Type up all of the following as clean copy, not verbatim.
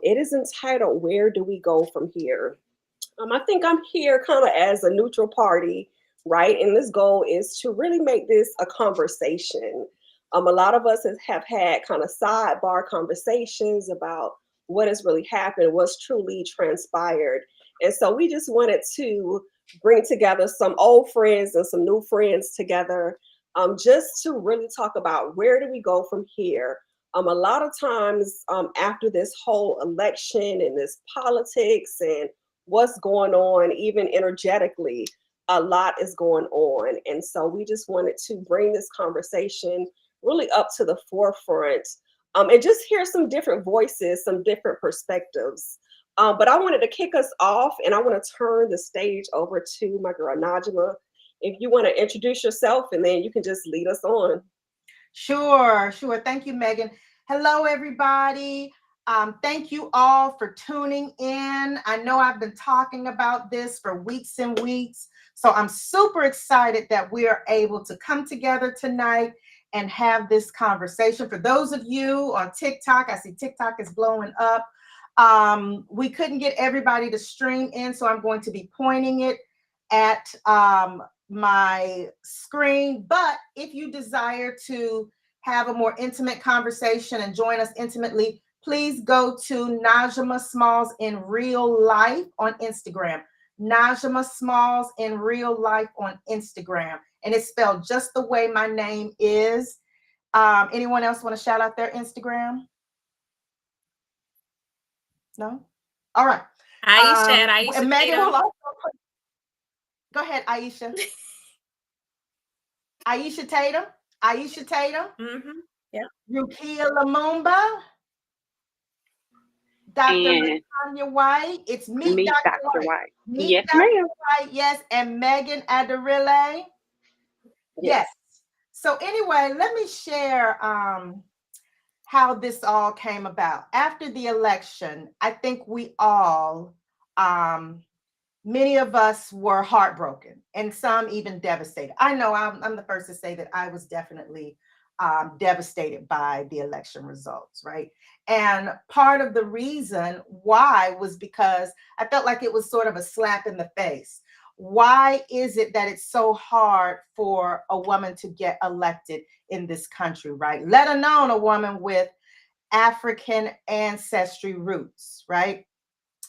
It is entitled "Where Do We Go From Here?" I think I'm here kind of as a neutral party, right? And this goal is to really make this a conversation. A lot of us have had kind of sidebar conversations about what has really happened, what's truly transpired. And so we just wanted to bring together some old friends and some new friends together, just to really talk about where do we go from here. A lot of times, after this whole election and this politics and what's going on, even energetically, a lot is going on. And so we just wanted to bring this conversation really up to the forefront, and just hear some different voices, some different perspectives. But I wanted to kick us off, and I want to turn the stage over to my girl Najma. If you want to introduce yourself, and then you can just lead us on. Sure, sure. Thank you, Megan. Hello, everybody. Thank you all for tuning in. I know I've been talking about this for weeks and weeks, so I'm super excited that we are able to come together tonight and have this conversation. For those of you on TikTok, I see TikTok is blowing up. We couldn't get everybody to stream in, so I'm going to be pointing it at my screen. But if you desire to have a more intimate conversation and join us intimately, please go to Najma Smalls in Real Life on Instagram. Najma Smalls in Real Life on Instagram. And it's spelled just the way my name is. Anyone else want to shout out their Instagram? No? All right. Aisha at Aisha Megan will Tatum. also put, go ahead, Aisha. Aisha Tatum. Aisha Tatum. Mm-hmm. Yeah. Rukia Lumumba. Dr. And Latanya White. It's Meet meet Dr. Dr. White. White. Meet Yes, Dr. ma'am. White, yes. And Megan Adarile. Yes. Yes. So anyway, let me share how this all came about. After the election, I think we all, many of us were heartbroken and some even devastated. I know I'm the first to say that I was definitely devastated by the election results, right? And part of the reason why was because I felt like it was sort of a slap in the face. Why is it that it's so hard for a woman to get elected in this country, right? Let alone a woman with African ancestry roots, right?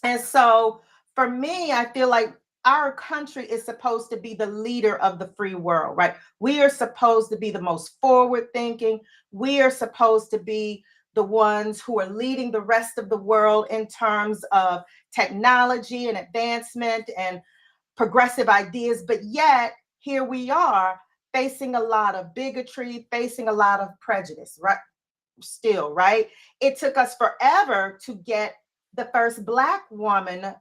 And so for me, I feel like our country is supposed to be the leader of the free world, right? We are supposed to be the most forward thinking. We are supposed to be the ones who are leading the rest of the world in terms of technology and advancement and progressive ideas. But yet, here we are facing a lot of bigotry, facing a lot of prejudice, right? Still, right? It took us forever to get the first Black woman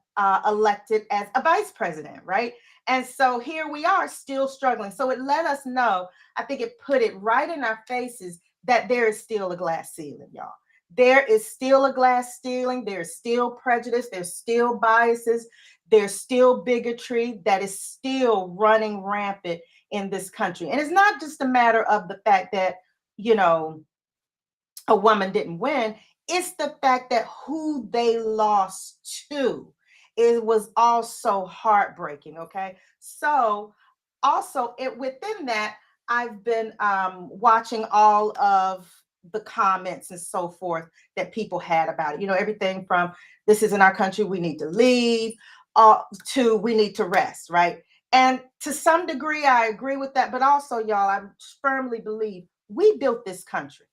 elected as a vice president, right? And so here we are still struggling. So it let us know, I think it put it right in our faces that there is still a glass ceiling, y'all. There is still a glass ceiling. There's still prejudice. There's still biases. There's still bigotry that is still running rampant in this country. And it's not just a matter of the fact that, you know, a woman didn't win. It's the fact that who they lost to, it was also heartbreaking. Okay. So also within that, I've been watching all of the comments and so forth that people had about it. You know, everything from this isn't our country, we need to leave, to we need to rest, right? And to some degree, I agree with that. But also, y'all, I firmly believe we built this country.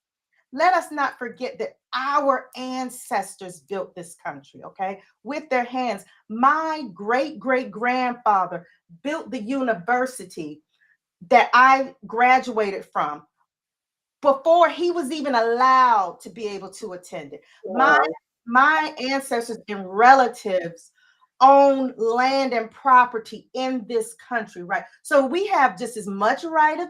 Let us not forget that our ancestors built this country, okay, with their hands. My great great grandfather built the university that I graduated from before he was even allowed to be able to attend it. Wow. My ancestors and relatives own land and property in this country, right? So we have just as much right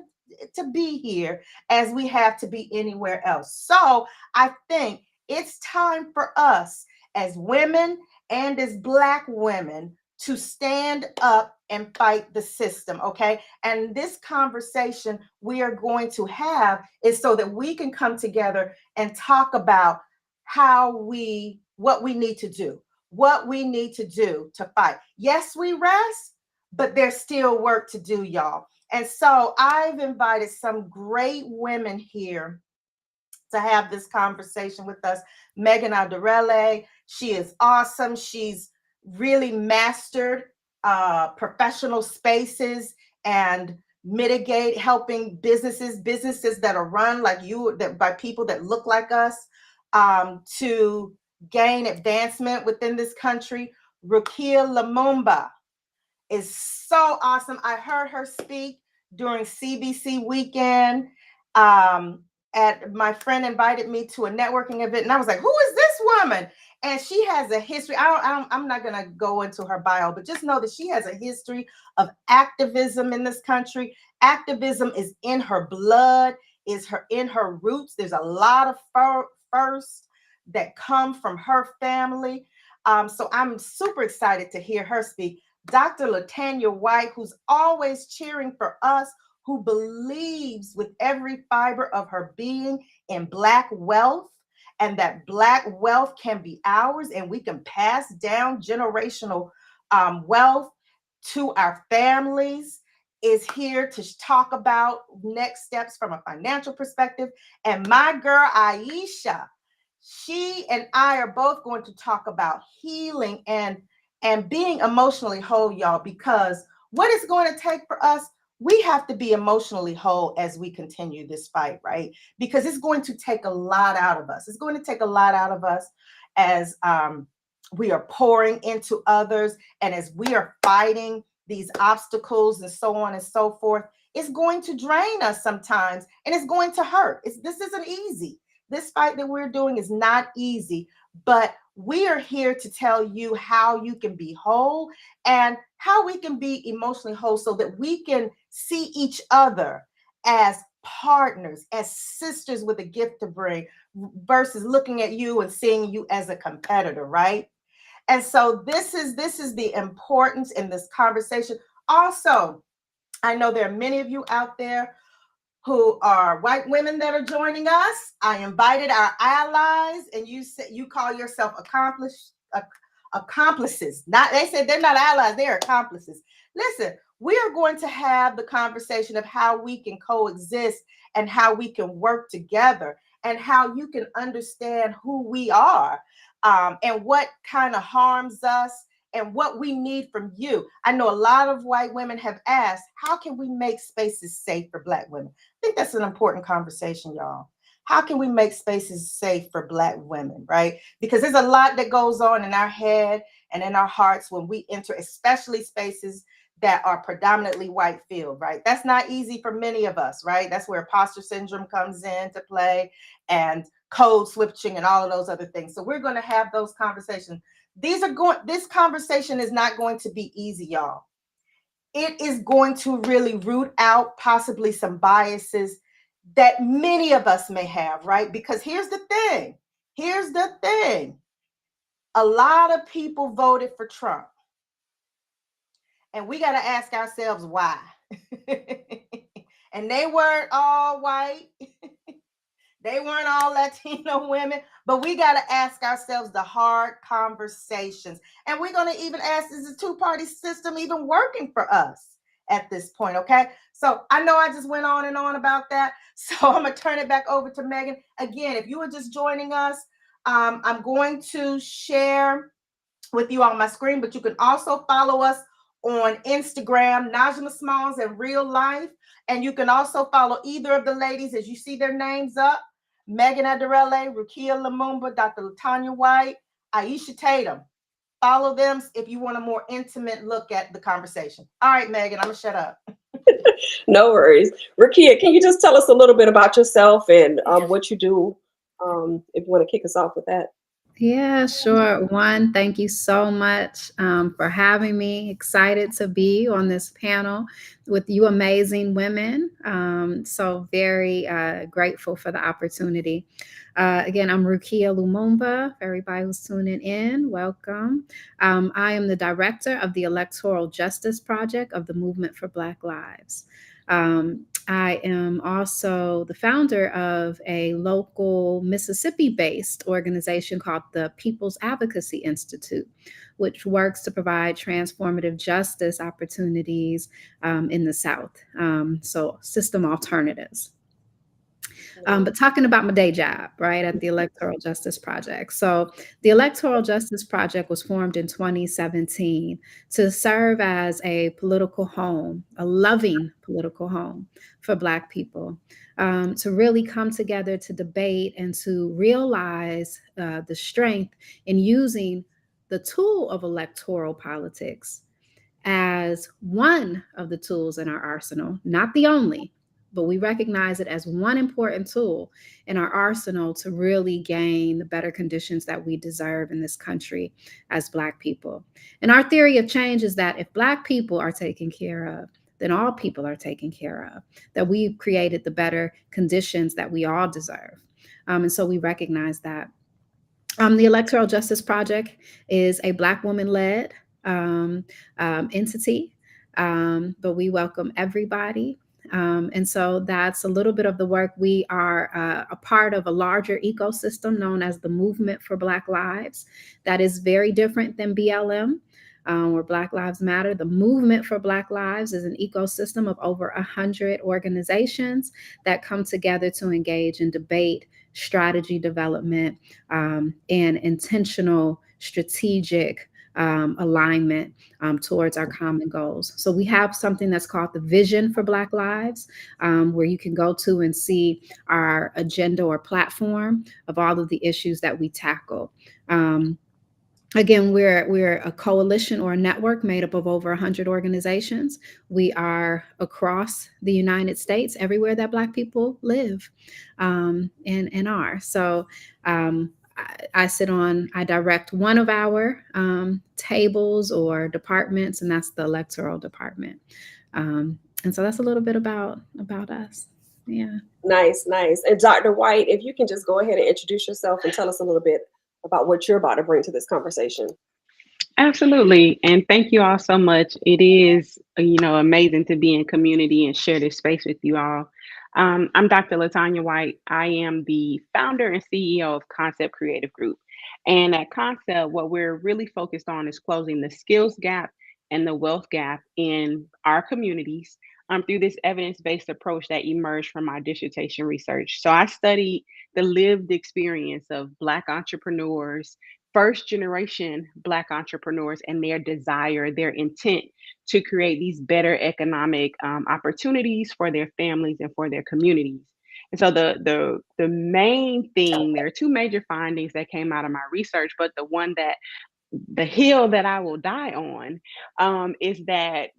to be here as we have to be anywhere else. So I think it's time for us as women and as Black women to stand up and fight the system, okay? And this conversation we are going to have is so that we can come together and talk about how we what we need to do, what we need to do to fight. Yes, we rest, but there's still work to do, y'all. And so I've invited some great women here to have this conversation with us. Megan Alderelle, she is awesome. She's really mastered professional spaces and mitigate helping businesses that are run like you, that by people that look like us, to gain advancement within this country. Rukia Lumumba is so awesome. I heard her speak during CBC weekend. Um, my friend invited me to a networking event, and I was like, "Who is this woman?" And she has a history. I'm not gonna go into her bio, but just know that she has a history of activism in this country. Activism is in her blood, is her in her roots. There's a lot of firsts that come from her family. So I'm super excited to hear her speak. Dr. Latanya White, who's always cheering for us, who believes with every fiber of her being in Black wealth, and that Black wealth can be ours, and we can pass down generational wealth to our families, is here to talk about next steps from a financial perspective. And my girl, Aisha, she and I are both going to talk about healing and being emotionally whole, y'all, because what it's going to take for us, we have to be emotionally whole as we continue this fight, right? Because it's going to take a lot out of us. It's going to take a lot out of us as we are pouring into others and as we are fighting these obstacles and so on and so forth. It's going to drain us sometimes, and it's going to hurt. This isn't easy. This fight that we're doing is not easy, but we are here to tell you how you can be whole and how we can be emotionally whole so that we can see each other as partners, as sisters with a gift to bring, versus looking at you and seeing you as a competitor, right? And so this is the importance in this conversation. Also, I know there are many of you out there who are white women that are joining us. I invited our allies, and you call yourself accomplices. Not, they said they're not allies, they're accomplices. Listen, we are going to have the conversation of how we can coexist and how we can work together and how you can understand who we are, and what kind of harms us and what we need from you. I know a lot of white women have asked, how can we make spaces safe for Black women? I think that's an important conversation, y'all. How can we make spaces safe for Black women, right? Because there's a lot that goes on in our head and in our hearts when we enter, especially spaces that are predominantly white filled, right? That's not easy for many of us, right? That's where imposter syndrome comes into play, and code switching and all of those other things. So we're going to have those conversations. This conversation is not going to be easy, y'all. It is going to really root out possibly some biases that many of us may have, right? Because here's the thing. A lot of people voted for Trump. And we got to ask ourselves why. And they weren't all white. They weren't all Latino women, but we got to ask ourselves the hard conversations. And we're going to even ask, is the two-party system even working for us at this point? Okay. So I know I just went on and on about that. So I'm going to turn it back over to Megan. Again, if you were just joining us, I'm going to share with you on my screen, but you can also follow us on Instagram, Najma Smalls in real life. And you can also follow either of the ladies as you see their names up. Megan Alderelle, Rukia Lumumba, Dr. Latanya White, Aisha Tatum. Follow them if you want a more intimate look at the conversation. All right, Megan, I'm going to shut up. No worries. Rukia, can you just tell us a little bit about yourself and what you do, if you want to kick us off with that? Yeah, sure. One, thank you so much for having me. Excited to be on this panel with you amazing women. So very grateful for the opportunity. Again, I'm Rukia Lumumba. For everybody who's tuning in, welcome. I am the director of the Electoral Justice Project of the Movement for Black Lives. I am also the founder of a local Mississippi-based organization called the People's Advocacy Institute, which works to provide transformative justice opportunities in the South. So system alternatives. But talking about my day job, right, at the Electoral Justice Project. So, the Electoral Justice Project was formed in 2017 to serve as a political home, a loving political home for Black people, to really come together to debate and to realize the strength in using the tool of electoral politics as one of the tools in our arsenal, not the only, but we recognize it as one important tool in our arsenal to really gain the better conditions that we deserve in this country as Black people. And our theory of change is that if Black people are taken care of, then all people are taken care of, that we've created the better conditions that we all deserve. And so we recognize that. The Electoral Justice Project is a Black woman-led entity, but we welcome everybody. And so that's a little bit of the work. We are a part of a larger ecosystem known as the Movement for Black Lives. That is very different than BLM. Where Black Lives Matter. The Movement for Black Lives is an ecosystem of over 100 organizations that come together to engage in debate, strategy development, and intentional strategic alignment towards our common goals. So we have something that's called the Vision for Black Lives, where you can go to and see our agenda or platform of all of the issues that we tackle. Again, we're a coalition or a network made up of over 100 organizations. We are across the United States, everywhere that Black people live and are. So I direct one of our tables or departments, and that's the electoral department. And so that's a little bit about us. Yeah. Nice, nice. And Dr. White, if you can just go ahead and introduce yourself and tell us a little bit about what you're about to bring to this conversation. Absolutely. And thank you all so much. It is, amazing to be in community and share this space with you all. I'm Dr. Latanya White. I am the founder and CEO of Concept Creative Group. And at Concept, what we're really focused on is closing the skills gap and the wealth gap in our communities through this evidence-based approach that emerged from my dissertation research. So I studied the lived experience of Black entrepreneurs, first generation Black entrepreneurs, and their desire, their intent to create these better economic opportunities for their families and for their communities. And so the main thing, there are two major findings that came out of my research, but the hill that I will die on is that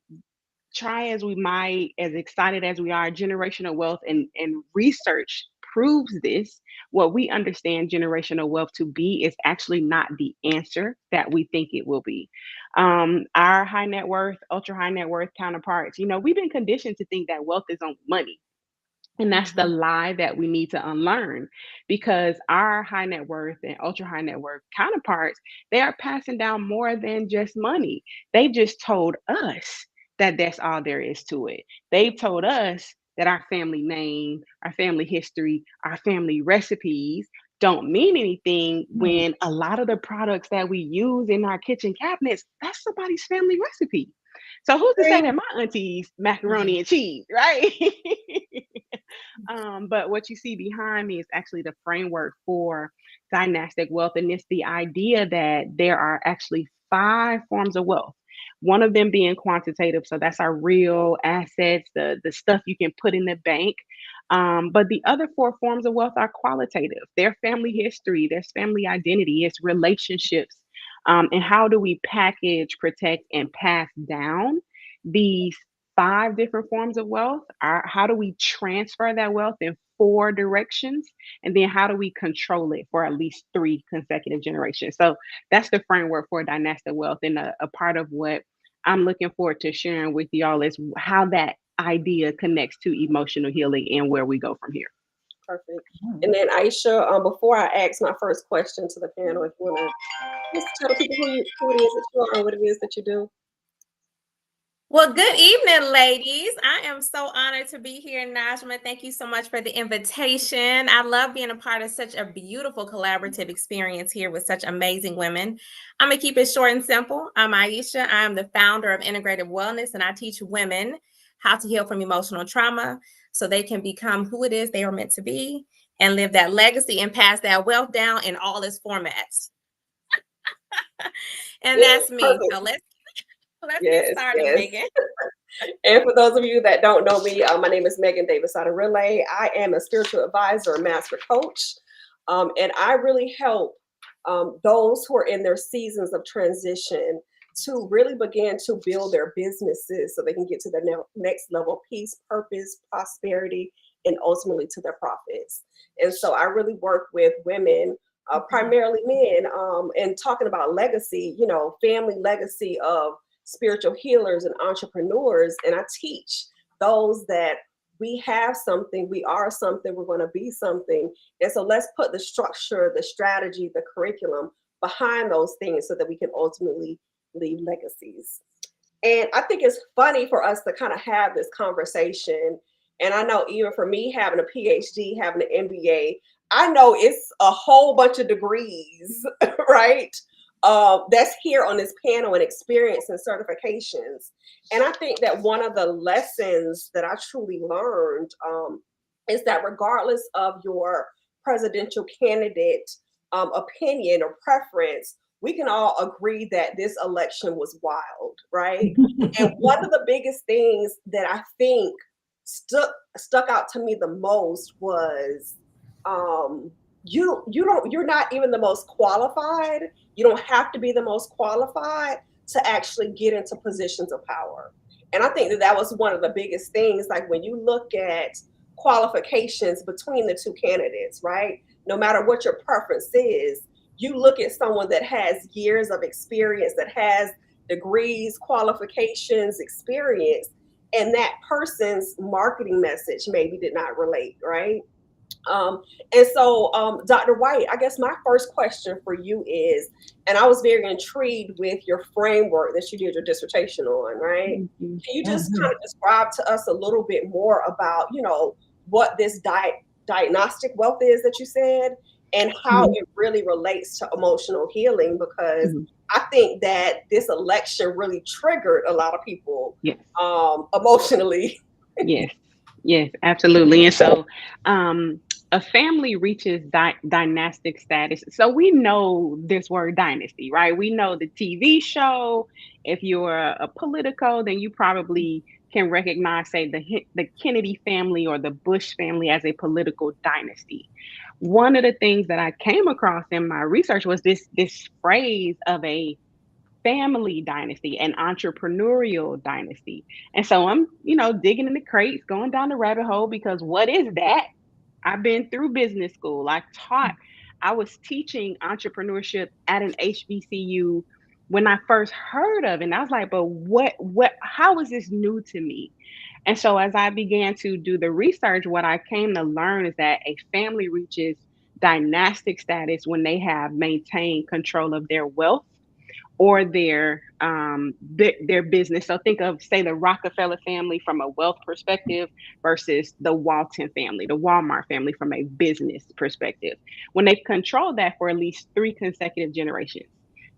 try as we might, as excited as we are, generational wealth and research proves this. What we understand generational wealth to be is actually not the answer that we think it will be. Our high net worth, ultra high net worth counterparts, we've been conditioned to think that wealth is on money. And that's the lie that we need to unlearn, because our high net worth and ultra high net worth counterparts, they are passing down more than just money. They've just told us that that's all there is to it. They've told us that our family name, our family history, our family recipes don't mean anything when a lot of the products that we use in our kitchen cabinets, that's somebody's family recipe. So who's to say that my auntie's macaroni and cheese, right? But what you see behind me is actually the framework for dynastic wealth. And it's the idea that there are actually 5 forms of wealth. One of them being quantitative. So that's our real assets, the stuff you can put in the bank. But the other 4 forms of wealth are qualitative. Their family history, there's family identity, it's relationships. And how do we package, protect, and pass down these 5 different forms of wealth? How do we transfer that wealth in 4 directions? And then how do we control it for at least 3 consecutive generations? So that's the framework for dynastic wealth. And a part of what I'm looking forward to sharing with y'all is how that idea connects to emotional healing and where we go from here. Perfect. And then Aisha, before I ask my first question to the panel, if you want to just tell people who it is that you are and what it is that you do. Well, good evening, ladies. I am so honored to be here, Najma. Thank you so much for the invitation. I love being a part of such a beautiful collaborative experience here with such amazing women. I'm going to keep it short and simple. I'm Aisha. I'm the founder of Integrative Wellness, and I teach women how to heal from emotional trauma so they can become who it is they are meant to be and live that legacy and pass that wealth down in all its formats. And that's me. So Perfect. let's get Yes, started, yes. Megan. And for those of you that don't know me, my name is Megan Davis out of Relay. I am a spiritual advisor, a master coach, and I really help those who are in their seasons of transition to really begin to build their businesses so they can get to the next level of peace, purpose, prosperity, and ultimately to their profits. And so I really work with women, primarily men, and talking about legacy, family legacy of spiritual healers and entrepreneurs. And I teach those that we have something, we are something, we're going to be something. And so let's put the structure, the strategy, the curriculum behind those things so that we can ultimately leave legacies. And I think it's funny for us to kind of have this conversation. And I know even for me, having a PhD, having an MBA, I know it's a whole bunch of degrees, right? That's here on this panel and experience and certifications. And I think that one of the lessons that I truly learned is that regardless of your presidential candidate opinion or preference, we can all agree that this election was wild, right? And one of the biggest things that I think stuck out to me the most was you're not even the most qualified. You don't have to be the most qualified to actually get into positions of power. And I think that that was one of the biggest things. Like when you look at qualifications between the two candidates, right? No matter what your preference is, you look at someone that has years of experience, that has degrees, qualifications, experience, and that person's marketing message maybe did not relate, right? And so, Dr. White, I guess my first question for you is, and I was very intrigued with your framework that you did your dissertation on, right? Thank you. Can you just Mhm. kind of describe to us a little bit more about, what this diagnostic wealth is that you said, and how Mhm. it really relates to emotional healing? Because Mhm. I think that this election really triggered a lot of people Yes. emotionally. Yes, yes, absolutely. And so, a family reaches dynastic status. So we know this word dynasty, right? We know the TV show. If you're a Politico, then you probably can recognize, say, the Kennedy family or the Bush family as a political dynasty. One of the things that I came across in my research was this phrase of a family dynasty, an entrepreneurial dynasty. And so I'm, digging in the crates, going down the rabbit hole because what is that? I've been through business school. I was teaching entrepreneurship at an HBCU when I first heard of it. And I was like, but how is this new to me? And so as I began to do the research, what I came to learn is that a family reaches dynastic status when they have maintained control of their wealth or their business. So think of, say, the Rockefeller family from a wealth perspective versus the Walton family, the Walmart family from a business perspective. When they've controlled that for at least 3 consecutive generations.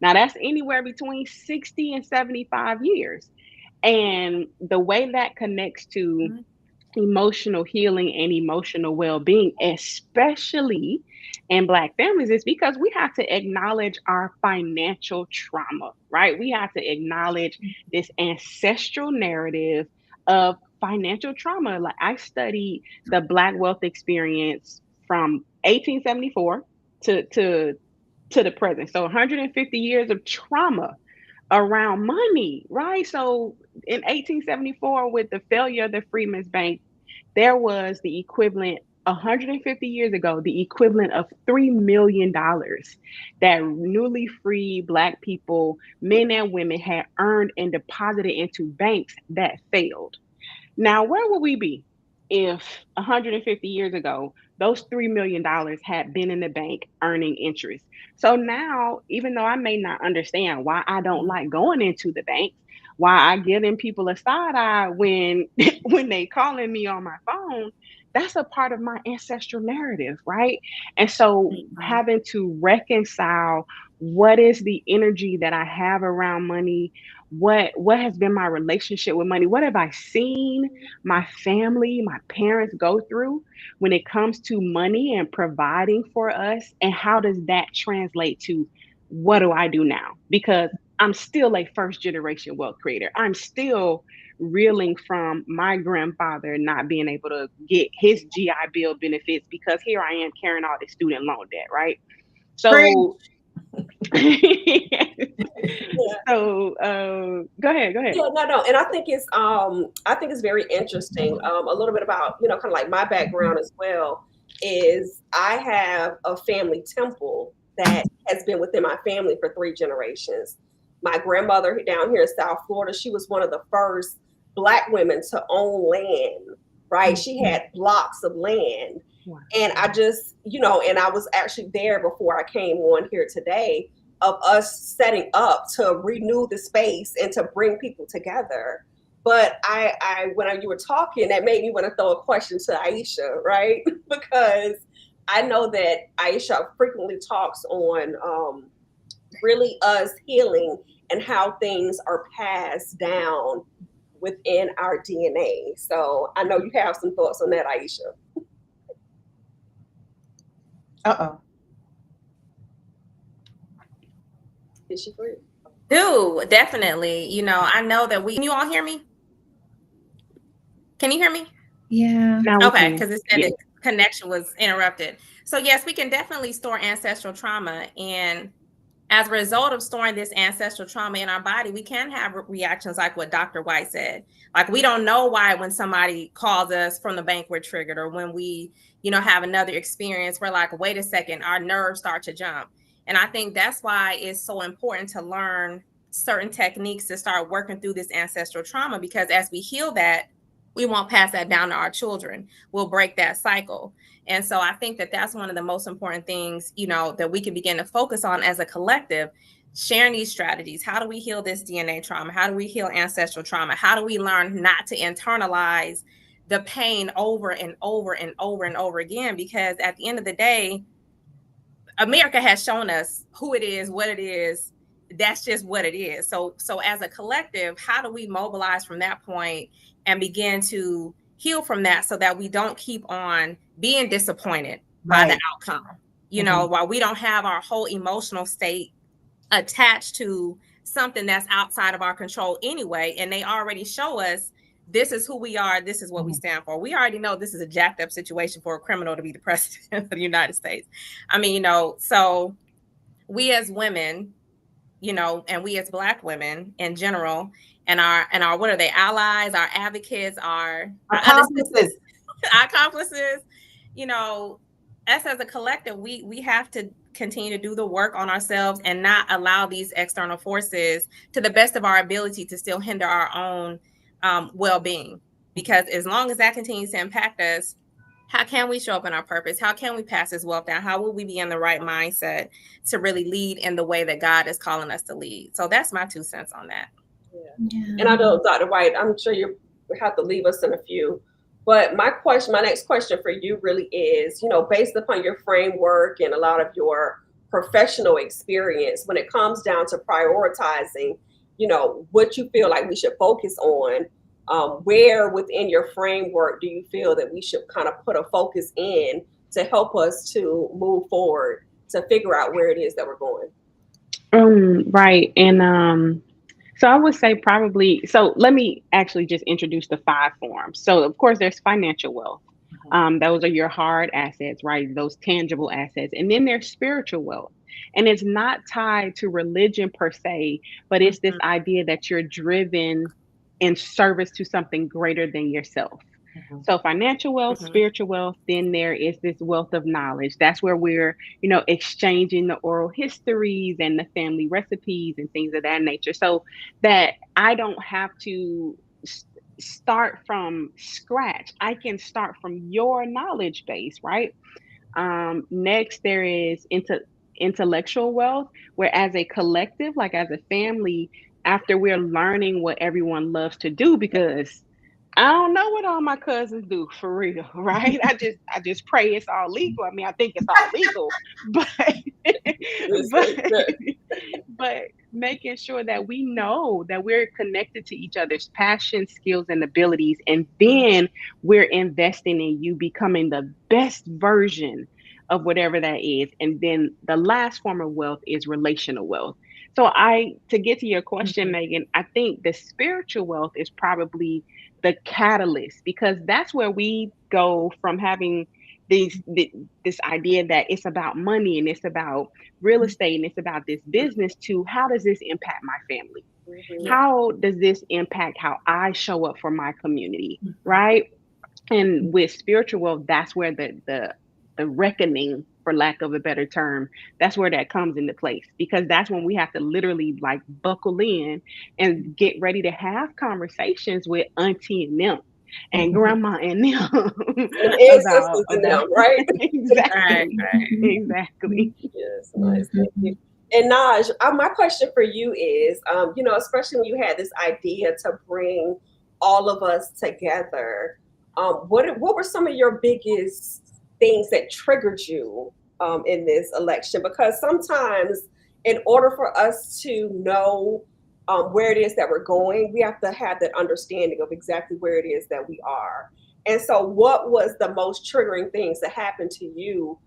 Now that's anywhere between 60 and 75 years. And the way that connects to emotional healing and emotional well-being, especially in Black families, is because we have to acknowledge our financial trauma, right? We have to acknowledge this ancestral narrative of financial trauma. Like I studied the Black wealth experience from 1874 to the present. So 150 years of trauma around money, right? So in 1874, with the failure of the Freedmen's Bank, there was the equivalent 150 years ago, the equivalent of $3 million that newly free Black people, men and women, had earned and deposited into banks that failed. Now, where would we be if 150 years ago, those $3 million had been in the bank earning interest? So now, even though I may not understand why I don't like going into the bank, why I give them people a side eye when when they calling me on my phone, that's a part of my ancestral narrative, right? And so Mhm. having to reconcile what is the energy that I have around money, what has been my relationship with money, what have I seen my family, my parents go through when it comes to money and providing for us, and how does that translate to what do I do now? Because I'm still a first generation wealth creator. I'm still reeling from my grandfather not being able to get his GI Bill benefits because here I am carrying all this student loan debt, right? Preach. So so go ahead, go ahead. Yeah, no, and I think it's very interesting. A little bit about, kind of like my background as well is I have a family temple that has been within my family for 3 generations. My grandmother down here in South Florida, she was one of the first Black women to own land, right? She had blocks of land. Wow. And I just, and I was actually there before I came on here today of us setting up to renew the space and to bring people together. But when you were talking, that made me want to throw a question to Aisha, right? Because I know that Aisha frequently talks on really us healing and how things are passed down within our DNA. So I know you have some thoughts on that, Aisha. Uh-oh. Is she free? Do definitely. I know that can you all hear me? Can you hear me? Yeah. Now we Okay, can. because it said Yeah. the connection was interrupted. So yes, we can definitely store ancestral trauma, and as a result of storing this ancestral trauma in our body, we can have reactions like what Dr. White said. Like we don't know why when somebody calls us from the bank, we're triggered, or when we, have another experience, we're like, wait a second, our nerves start to jump. And I think that's why it's so important to learn certain techniques to start working through this ancestral trauma, because as we heal that, we won't pass that down to our children. We'll break that cycle. And so I think that that's one of the most important things, that we can begin to focus on as a collective, sharing these strategies. How do we heal this DNA trauma? How do we heal ancestral trauma? How do we learn not to internalize the pain over and over and over and over again? Because at the end of the day, America has shown us who it is, what it is. That's just what it is. So as a collective, how do we mobilize from that point and begin to heal from that so that we don't keep on being disappointed by the Right. outcome? Mhm. While we don't have our whole emotional state attached to something that's outside of our control anyway, and they already show us this is who we are, this is what we stand for. We already know this is a jacked up situation for a criminal to be the president of the United States. I mean, so we as women, and we as Black women in general, and our what are they, allies, our advocates, our Accomplices. our accomplices, you know, us as a collective, we have to continue to do the work on ourselves and not allow these external forces, to the best of our ability, to still hinder our own well-being. Because as long as that continues to impact us, how can we show up in our purpose? How can we pass this wealth down? How will we be in the right mindset to really lead in the way that God is calling us to lead? So that's my 2 cents on that. Yeah. Yeah. And I know, Dr. White, I'm sure you have to leave us in a few. But my next question for you really is, based upon your framework and a lot of your professional experience, when it comes down to prioritizing, what you feel like we should focus on, where within your framework do you feel that we should kind of put a focus in to help us to move forward, to figure out where it is that we're going? Right. And so I would say probably, so let me actually just introduce the 5 forms. So of course there's financial wealth. Those are your hard assets, right? Those tangible assets. And then there's spiritual wealth. And it's not tied to religion per se, but it's this idea that you're driven in service to something greater than yourself. So financial wealth, Mhm. spiritual wealth, then there is this wealth of knowledge. That's where we're, exchanging the oral histories and the family recipes and things of that nature. So that I don't have to start from scratch. I can start from your knowledge base, right? Next, there is intellectual wealth, where as a collective, like as a family, after we're learning what everyone loves to do, because I don't know what all my cousins do for real, right? I just pray it's all legal. I mean, I think it's all legal, but but Listen, look, but making sure that we know that we're connected to each other's passions, skills, and abilities, and then we're investing in you becoming the best version of whatever that is. And then the last form of wealth is relational wealth. So I to get to your question, Megan, I think the spiritual wealth is probably the catalyst, because that's where we go from having this idea that it's about money and it's about real estate and it's about this business, to how does this impact my family? mhm, How does this impact how I show up for my community, right? And with spiritual wealth, that's where the reckoning, for lack of a better term, that's where that comes into place, because that's when we have to literally like buckle in and get ready to have conversations with auntie and them and grandma and them and about ancestors in about them, right? Right, exactly, right. exactly. Yes, nice. Thank you. And Naj, my question for you is, especially when you had this idea to bring all of us together, what were some of your biggest things that triggered you in this election? Because sometimes, in order for us to know where it is that we're going, we have to have that understanding of exactly where it is that we are. And so, what was the most triggering things that happened to you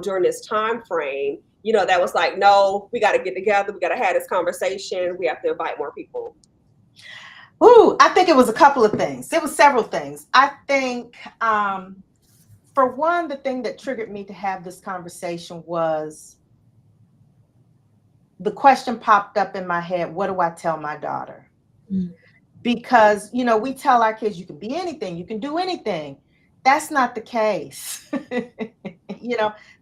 during this time frame? That was like, no, we got to get together. We got to have this conversation. We have to invite more people. Ooh, I think it was a couple of things. It was several things. I think, for one, the thing that triggered me to have this conversation was the question popped up in my head: what do I tell my daughter? Because, we tell our kids, you can be anything, you can do anything. That's not the case.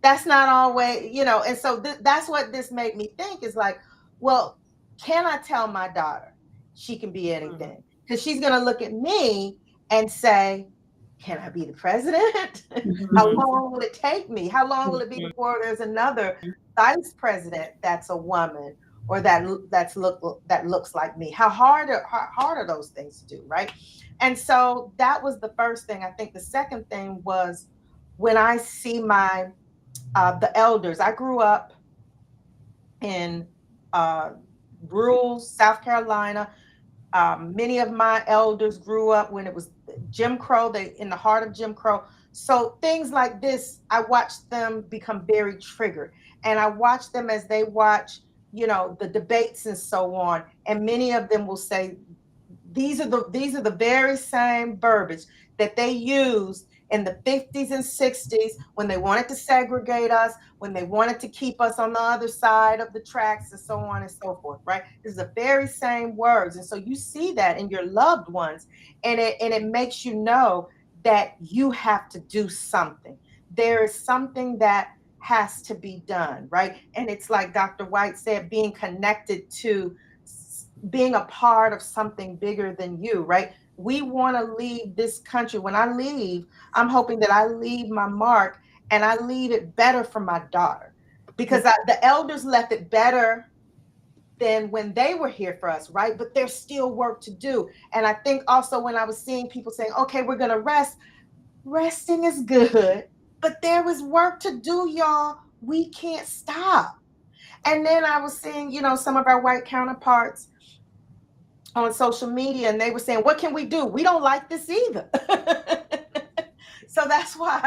That's not always, and so that's what this made me think, is like, well, can I tell my daughter she can be anything? Because she's going to look at me and say, can I be the president? How long will it take me? How long will it be before there's another vice president that's a woman, or that looks like me? How hard are those things to do, right? And so that was the first thing. I think the second thing was when I see the elders. I grew up in rural South Carolina. Many of my elders grew up when it was Jim Crow, in the heart of Jim Crow. So things like this, I watched them become very triggered. And I watched them as they watch, the debates and so on. And many of them will say, these are the very same verbiage that they used in the 50s and 60s when they wanted to segregate us, when they wanted to keep us on the other side of the tracks, and so on and so forth, right? This is the very same words. And so you see that in your loved ones, and it makes you know that you have to do something. There is something that has to be done, right? And it's like Dr. White said, being connected to being a part of something bigger than you, right? We want to leave this country. When I leave, I'm hoping that I leave my mark, and I leave it better for my daughter, because the elders left it better than when they were here for us, right? But there's still work to do. And I think also when I was seeing people saying, okay, we're going to rest, resting is good, but there was work to do, y'all. We can't stop. And then I was seeing, some of our white counterparts on social media, and they were saying, what can we do? We don't like this either. So that's why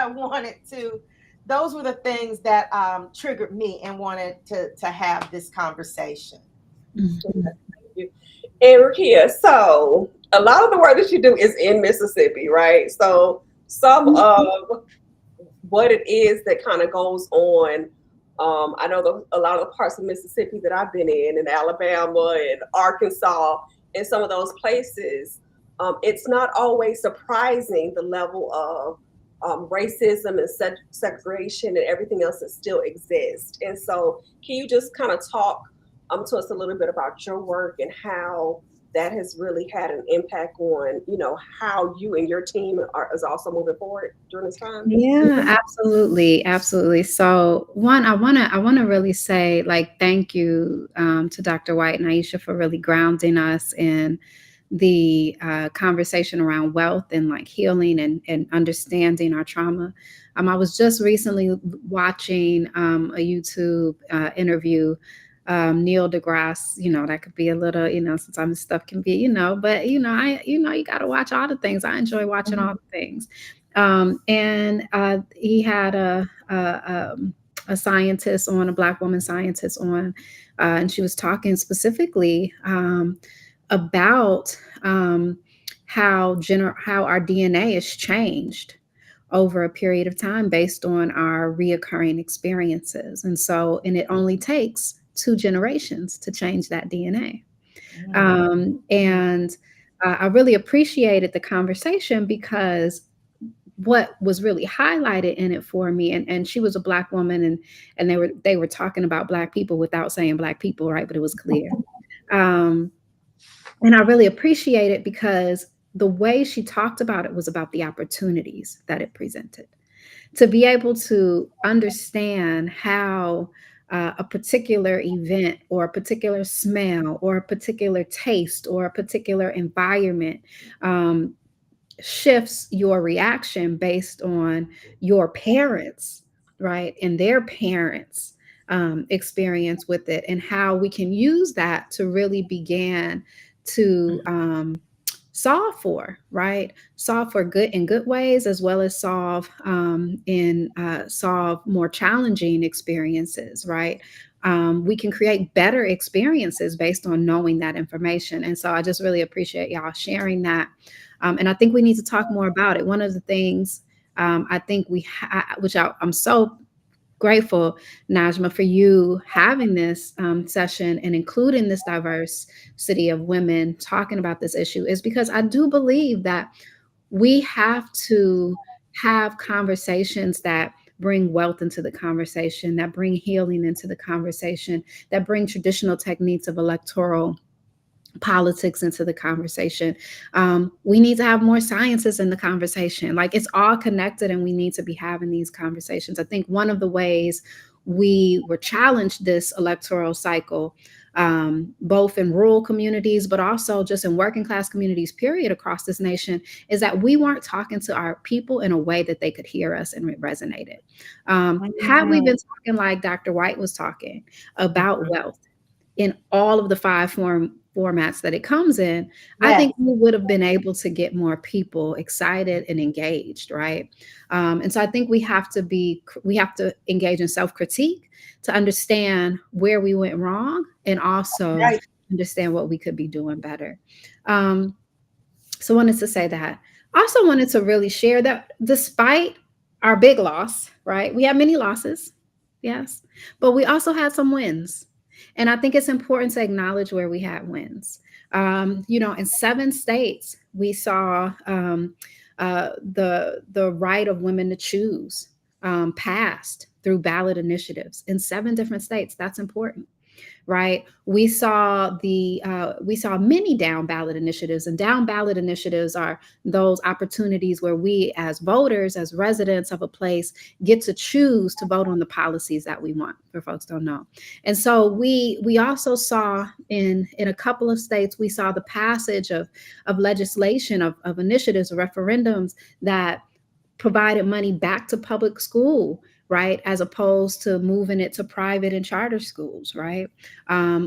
those were the things that triggered me and wanted to have this conversation. And Rakia, so a lot of the work that you do is in Mississippi, right? So some of what it is that kind of goes on, I know a lot of the parts of Mississippi that I've been in Alabama and Arkansas, and some of those places, it's not always surprising the level of racism and segregation and everything else that still exists. And so, can you just kind of talk to us a little bit about your work and how that has really had an impact on, how you and your team is also moving forward during this time? Yeah, absolutely, absolutely. So, one, I wanna really say, like, thank you to Dr. White and Aisha for really grounding us in the conversation around wealth and like healing and understanding our trauma. I was just recently watching a YouTube interview. Neil deGrasse, that could be a little, sometimes stuff can be, but you got to watch all the things. I enjoy watching all Mhm. the things. And he had a scientist on, a Black woman scientist on, and she was talking specifically about how our DNA is changed over a period of time based on our reoccurring experiences. And it only takes 2 generations to change that DNA. Mhm. And I really appreciated the conversation because what was really highlighted in it for me, and she was a Black woman, and they were talking about Black people without saying Black people, right? But it was clear. Um, and I really appreciate it because the way she talked about it was about the opportunities that it presented. To be able to understand how a particular event or a particular smell or a particular taste or a particular environment um, shifts your reaction based on your parents, right? And their parents' experience with it, and how we can use that to really begin to solve for, right? Solve for good in good ways, as well as solve more challenging experiences, right? We can create better experiences based on knowing that information. And so I just really appreciate y'all sharing that. And I think we need to talk more about it. One of the things I think I'm so grateful, Najma, for you having this session and including this diversity of women talking about this issue, is because I do believe that we have to have conversations that bring wealth into the conversation, that bring healing into the conversation, that bring traditional techniques of electoral politics into the conversation. We need to have more sciences in the conversation. Like, it's all connected, and we need to be having these conversations. I think one of the ways we were challenged this electoral cycle, both in rural communities, but also just in working class communities, period, across this nation, is that we weren't talking to our people in a way that they could hear us and it resonated. Had we been talking like Dr. White was talking about wealth, in all of the formats that it comes in, I Yes. think we would have been able to get more people excited and engaged, right? And so I think we have to engage in self-critique to understand where we went wrong, and also Right. understand what we could be doing better. Um, so wanted to say that. Also wanted to really share that despite our big loss, right? We had many losses, yes, but we also had some wins. And I think it's important to acknowledge where we had wins. In 7 states, we saw the right of women to choose passed through ballot initiatives in 7 different states. That's important, right? We saw many down ballot initiatives, and down ballot initiatives are those opportunities where we, as voters, as residents of a place, get to choose to vote on the policies that we want. For folks don't know, and so we also saw in a couple of states, we saw the passage of legislation, of initiatives, referendums that provided money back to public school, right, as opposed to moving it to private and charter schools, right?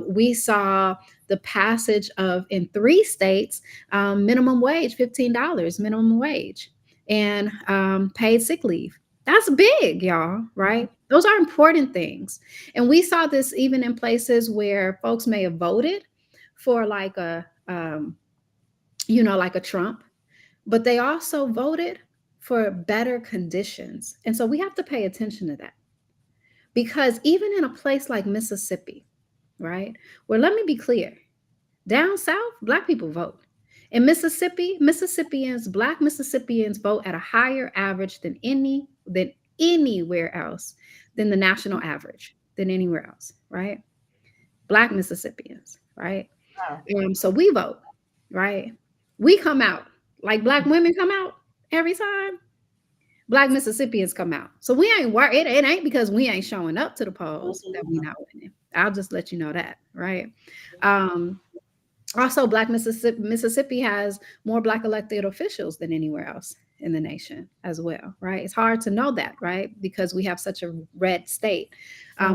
We saw the passage of, in 3 states, minimum wage, $15 minimum wage, and paid sick leave. That's big, y'all, right? Those are important things. And we saw this even in places where folks may have voted for like like a Trump, but they also voted for better conditions. And so we have to pay attention to that, because even in a place like Mississippi, right, where, let me be clear, down south, Black people vote. In Mississippi, Black Mississippians vote at a higher average than anywhere else, than the national average, than anywhere else, right? Black Mississippians, right? Wow. So we vote. right? We come out like Black women come out every time. Black Mississippians come out. So we ain't worried. It ain't because we ain't showing up to the polls that we not winning. I'll just let you know that, right? Um, Also, Black Mississippi has more Black elected officials than anywhere else in the nation as well, right? It's hard to know that, right? Because we have such a red state,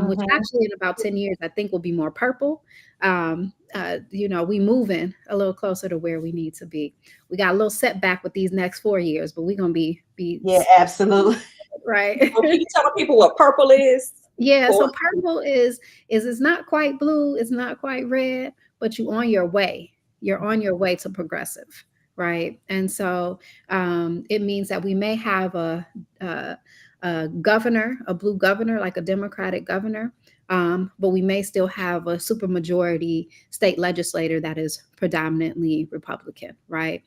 which Mhm. actually in about 10 years, I think will be more purple. We moving a little closer to where we need to be. We got a little setback with these next 4 years, but we're going to be Yeah, absolutely. right. Can you tell people what purple is? Yeah, Or so purple is it's not quite blue, it's not quite red, but you on your way. You're on your way to progressive, right? And so it means that we may have a, a governor, a blue governor, like a Democratic governor, but we may still have a supermajority state legislator that is predominantly Republican, right?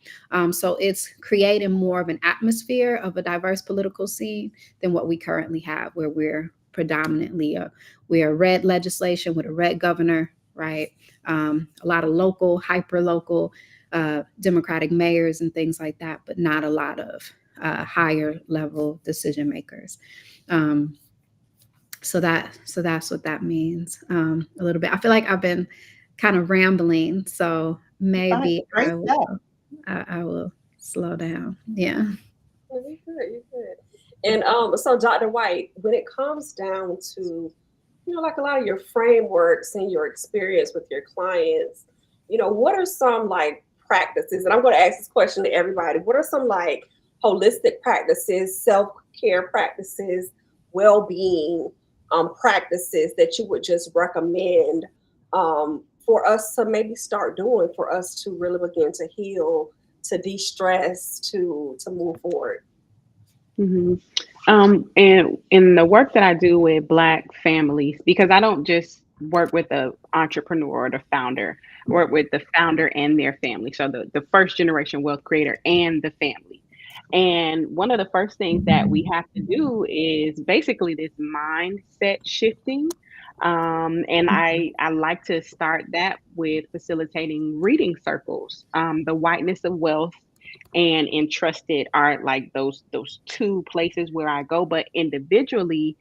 So it's creating more of an atmosphere of a diverse political scene than what we currently have, where we're predominantly we're a red legislation with a red governor, right? A lot of local, hyper local Democratic mayors and things like that, but not a lot of higher level decision makers. Um, so that's what that means a little bit. I feel like I've been kind of rambling, so Fine. maybe Great stuff. I will slow down. Yeah. you're good, you're good. And so Dr. White, when it comes down to, like a lot of your frameworks and your experience with your clients, what are some like practices? And I'm going to ask this question to everybody. What are some like holistic practices, self-care practices, well-being practices that you would just recommend for us to maybe start doing, for us to really begin to heal, to de-stress, to move forward? Mhm. And in the work that I do with Black families, because I don't just work with the entrepreneur or the founder, I work with the founder and their family. So the first generation wealth creator and the family. And one of the first things that we have to do is basically this mindset shifting. And I like to start that with facilitating reading circles. The whiteness of wealth and entrusted are like those two places where I go, but individually,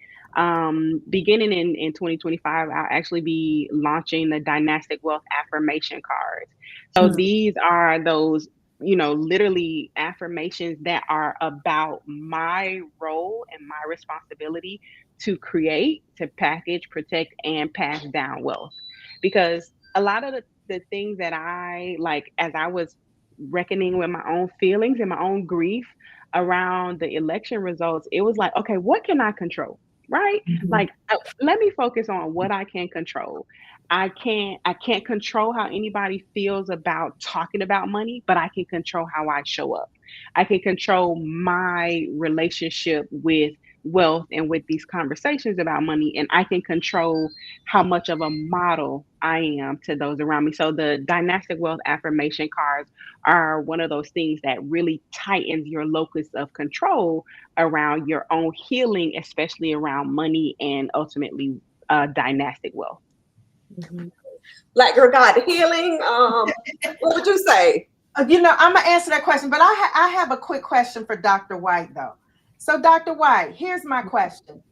beginning in 2025, I'll actually be launching the dynastic wealth affirmation cards. So these are those, literally affirmations that are about my role and my responsibility to create, to package, protect, and pass down wealth. Because a lot of the things that I like as I was reckoning with my own feelings and my own grief around the election results, it was like, okay, what can I control? Right? Like, let me focus on what I can control. I can't control how anybody feels about talking about money, but I can control how I show up. I can control my relationship with wealth and with these conversations about money, and I can control how much of a model I am to those around me. So the dynastic wealth affirmation cards are one of those things that really tightens your locus of control around your own healing, especially around money and ultimately dynastic wealth. Mhm. Black girl God healing. What would you say? I'm gonna answer that question, but I have a quick question for Dr. White though. So, Dr. White, here's my question: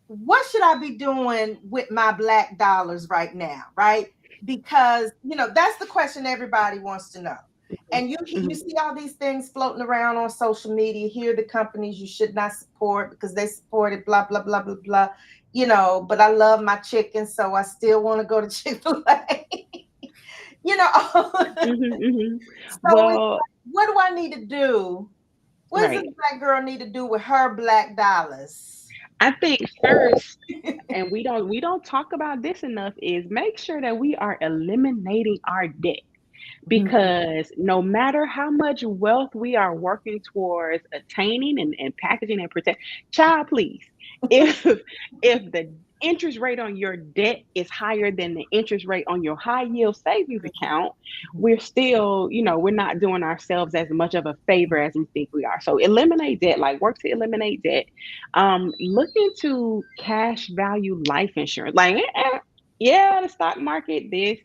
what should I be doing with my Black dollars right now? Right? Because that's the question everybody wants to know. And you Mhm. see all these things floating around on social media. Here are the companies you should not support because they supported blah blah blah blah blah. But I love my chicken, so I still want to go to Chick-fil-A. you know, Mhm. Mhm. so Well, what do I need to do? What does this right. Black girl need to do with her Black dollars? I think first, and we don't talk about this enough, is make sure that we are eliminating our debt. Because no matter how much wealth we are working towards attaining and packaging and protect, child, please, if if the interest rate on your debt is higher than the interest rate on your high yield savings account, we're still, we're not doing ourselves as much of a favor as we think we are. So eliminate debt, like work to eliminate debt. Look into cash value life insurance. Like, yeah, the stock market, this.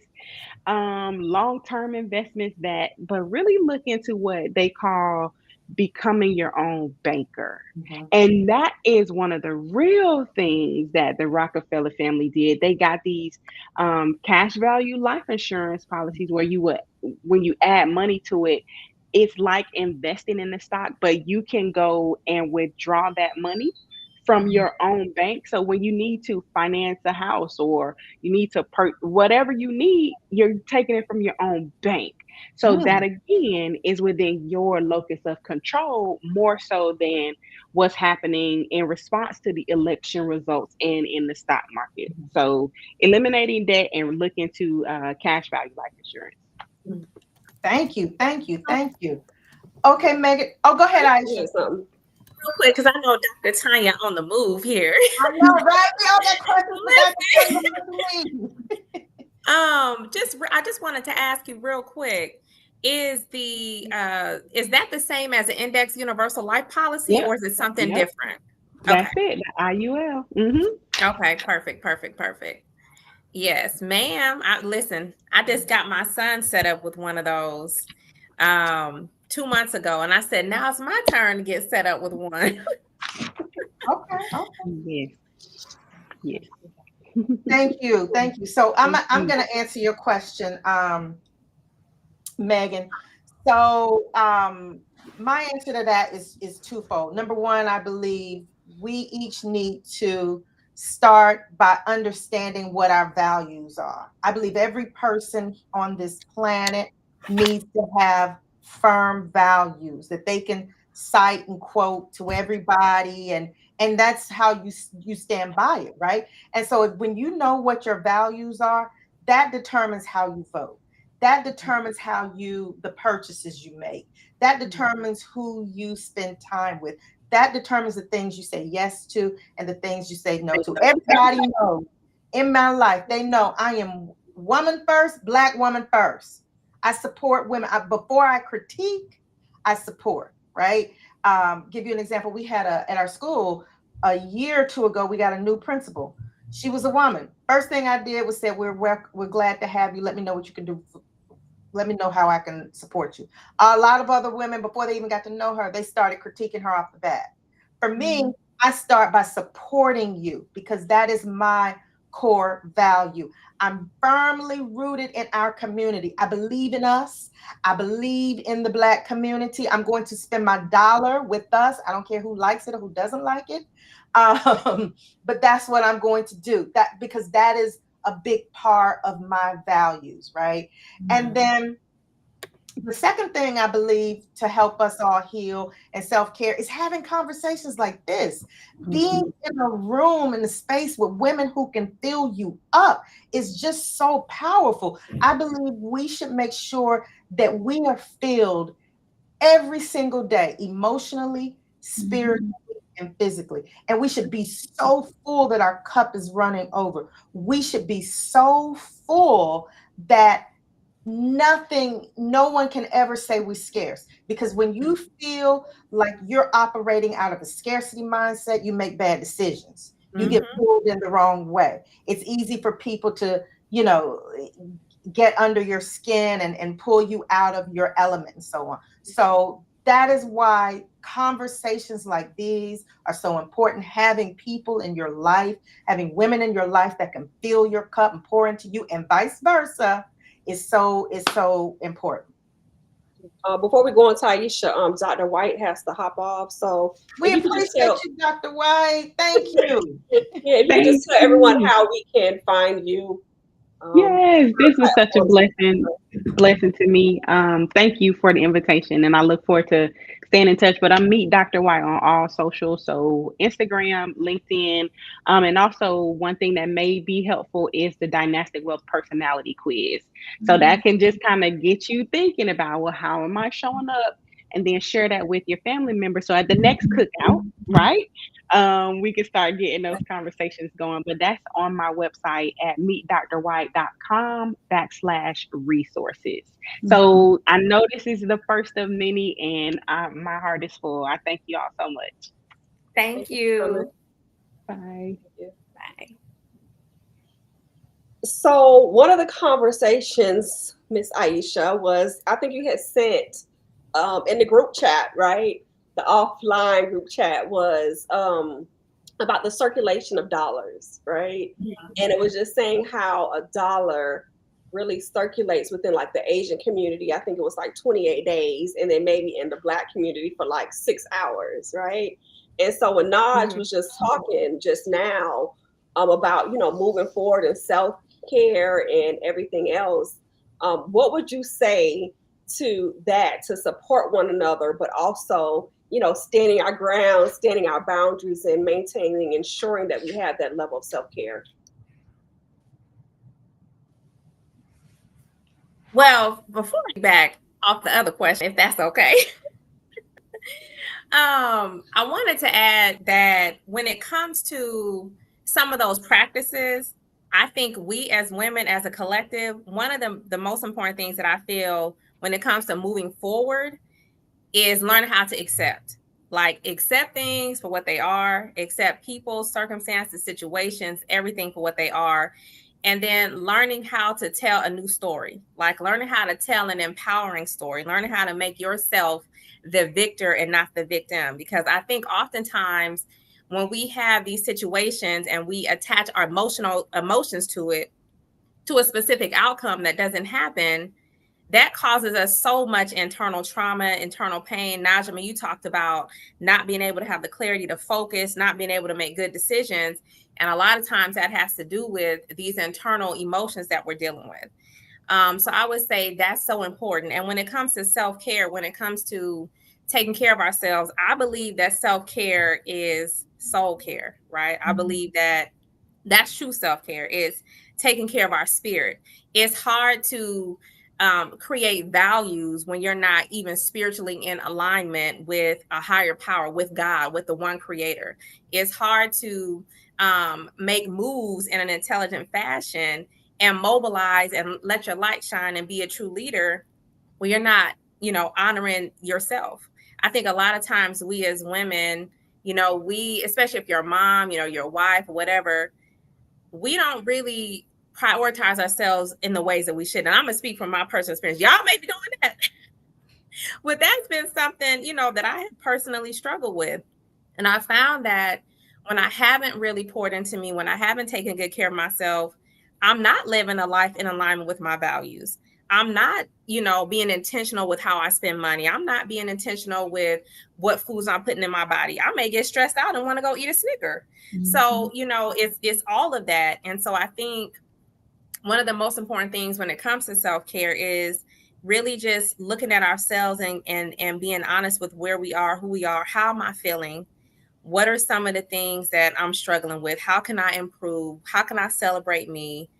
long-term investments but really look into what they call becoming your own banker. Mhm. And that is one of the real things that the Rockefeller family did. They got these cash value life insurance policies where when you add money to it, it's like investing in the stock, but you can go and withdraw that money from your own bank. So when you need to finance a house or you need to whatever you need, you're taking it from your own bank. So that Mm. again is within your locus of control more so than what's happening in response to the election results and in the stock market. So eliminating debt and looking to cash value life insurance. Thank you, thank you, thank you. Okay, Megan. Oh, go ahead, Aisha. Something. Real quick, because I know Dr. Tanya on the move here. I know, right? We all got questions for Dr. Tanya before we leave. I just wanted to ask you real quick. Is that the same as an index universal life policy, Yep. or is it something Yep. different? That's it. The IUL. Okay, perfect. Yes, ma'am. Listen, I just got my son set up with one of those 2 months ago, and I said, now it's my turn to get set up with one. Okay. Yes. Yes. Thank you. So I'm going to answer your question, Megan. So my answer to that is twofold. Number one, I believe we each need to start by understanding what our values are. I believe every person on this planet needs to have firm values that they can cite and quote to everybody, and that's how you stand by it, right? And so when you know what your values are, that determines how you vote. That determines the purchases you make. That determines who you spend time with. That determines the things you say yes to and the things you say no to. Everybody knows in my life, they know I am woman first, Black woman first. I support women. Before I critique, I support, right? Give you an example. We had at our school a year or two ago, we got a new principal. She was a woman. First thing I did was say, we're glad to have you. Let me know what you can do. Let me know how I can support you. A lot of other women, before they even got to know her, they started critiquing her off the bat. For me, I start by supporting you because that is my core value. I'm firmly rooted in our community. I believe in us. I believe in the Black community. I'm going to spend my dollar with us. I don't care who likes it or who doesn't like it. But that's what I'm going to do. Because that is a big part of my values, right? And then the second thing I believe to help us all heal and self-care is having conversations like this. Being in a room, in a space with women who can fill you up is just so powerful. I believe we should make sure that we are filled every single day, emotionally, spiritually, and physically. And we should be so full that our cup is running over. We should be so full that no one can ever say we're scarce, because when you feel like you're operating out of a scarcity mindset, you make bad decisions. You get pulled in the wrong way. It's easy for people to, get under your skin and pull you out of your element and so on. So that is why conversations like these are so important. Having people in your life, having women in your life that can fill your cup and pour into you, and vice versa, is so important. Before we go on to Aisha, Dr. White has to hop off. So We if you could just appreciate tell, you, Dr. White. Thank you. if you could just tell everyone how we can find you. Yes, this was such a Platforms. blessing to me. Thank you for the invitation, and I look forward to staying in touch. But I'm Meet Dr. White on all social, so Instagram, LinkedIn, and also one thing that may be helpful is the Dynastic Wealth Personality Quiz. So that can just kind of get you thinking about, well, how am I showing up? And then share that with your family members. So at the next cookout, right? We can start getting those conversations going. But that's on my website at meetdrwhite.com/resources. So I know this is the first of many, and my heart is full. I thank you all so much. Thank you. Bye. Bye. So one of the conversations, Miss Aisha, was I think you had sent in the group chat, right? The offline group chat was about the circulation of dollars, right? And it was just saying how a dollar really circulates within like the Asian community. I think it was like 28 days, and then maybe in the Black community for like 6 hours, right? And so when Naj Mhm. was just talking just now about moving forward and self care and everything else, what would you say to that to support one another, but also, standing our ground, standing our boundaries, and maintaining, ensuring that we have that level of self care? Well, before I back off the other question, if that's okay. I wanted to add that when it comes to some of those practices, I think we as women, as a collective, one of the most important things that I feel when it comes to moving forward is learning how to accept. Like, accept things for what they are, accept people, circumstances, situations, everything for what they are. And then learning how to tell a new story, like learning how to tell an empowering story, learning how to make yourself the victor and not the victim. Because I think oftentimes when we have these situations and we attach our emotions to it, to a specific outcome that doesn't happen, that causes us so much internal trauma, internal pain. Najma, you talked about not being able to have the clarity to focus, not being able to make good decisions. And a lot of times that has to do with these internal emotions that we're dealing with. So I would say that's so important. And when it comes to self-care, when it comes to taking care of ourselves, I believe that self-care is soul care, right? I believe that that's true self-care is taking care of our spirit. It's hard to create values when you're not even spiritually in alignment with a higher power, with God, with the one creator. It's hard to make moves in an intelligent fashion and mobilize and let your light shine and be a true leader when you're not, honoring yourself. I think a lot of times we as women, we, especially if you're a mom, your wife, or whatever, we don't really prioritize ourselves in the ways that we should. And I'm gonna speak from my personal experience. Y'all may be doing that. But that's been something, that I have personally struggled with. And I found that when I haven't really poured into me, when I haven't taken good care of myself, I'm not living a life in alignment with my values. I'm not, being intentional with how I spend money. I'm not being intentional with what foods I'm putting in my body. I may get stressed out and want to go eat a Snicker. So, it's all of that. And so I think one of the most important things when it comes to self-care is really just looking at ourselves and being honest with where we are, who we are, how am I feeling? What are some of the things that I'm struggling with? How can I improve? How can I celebrate me?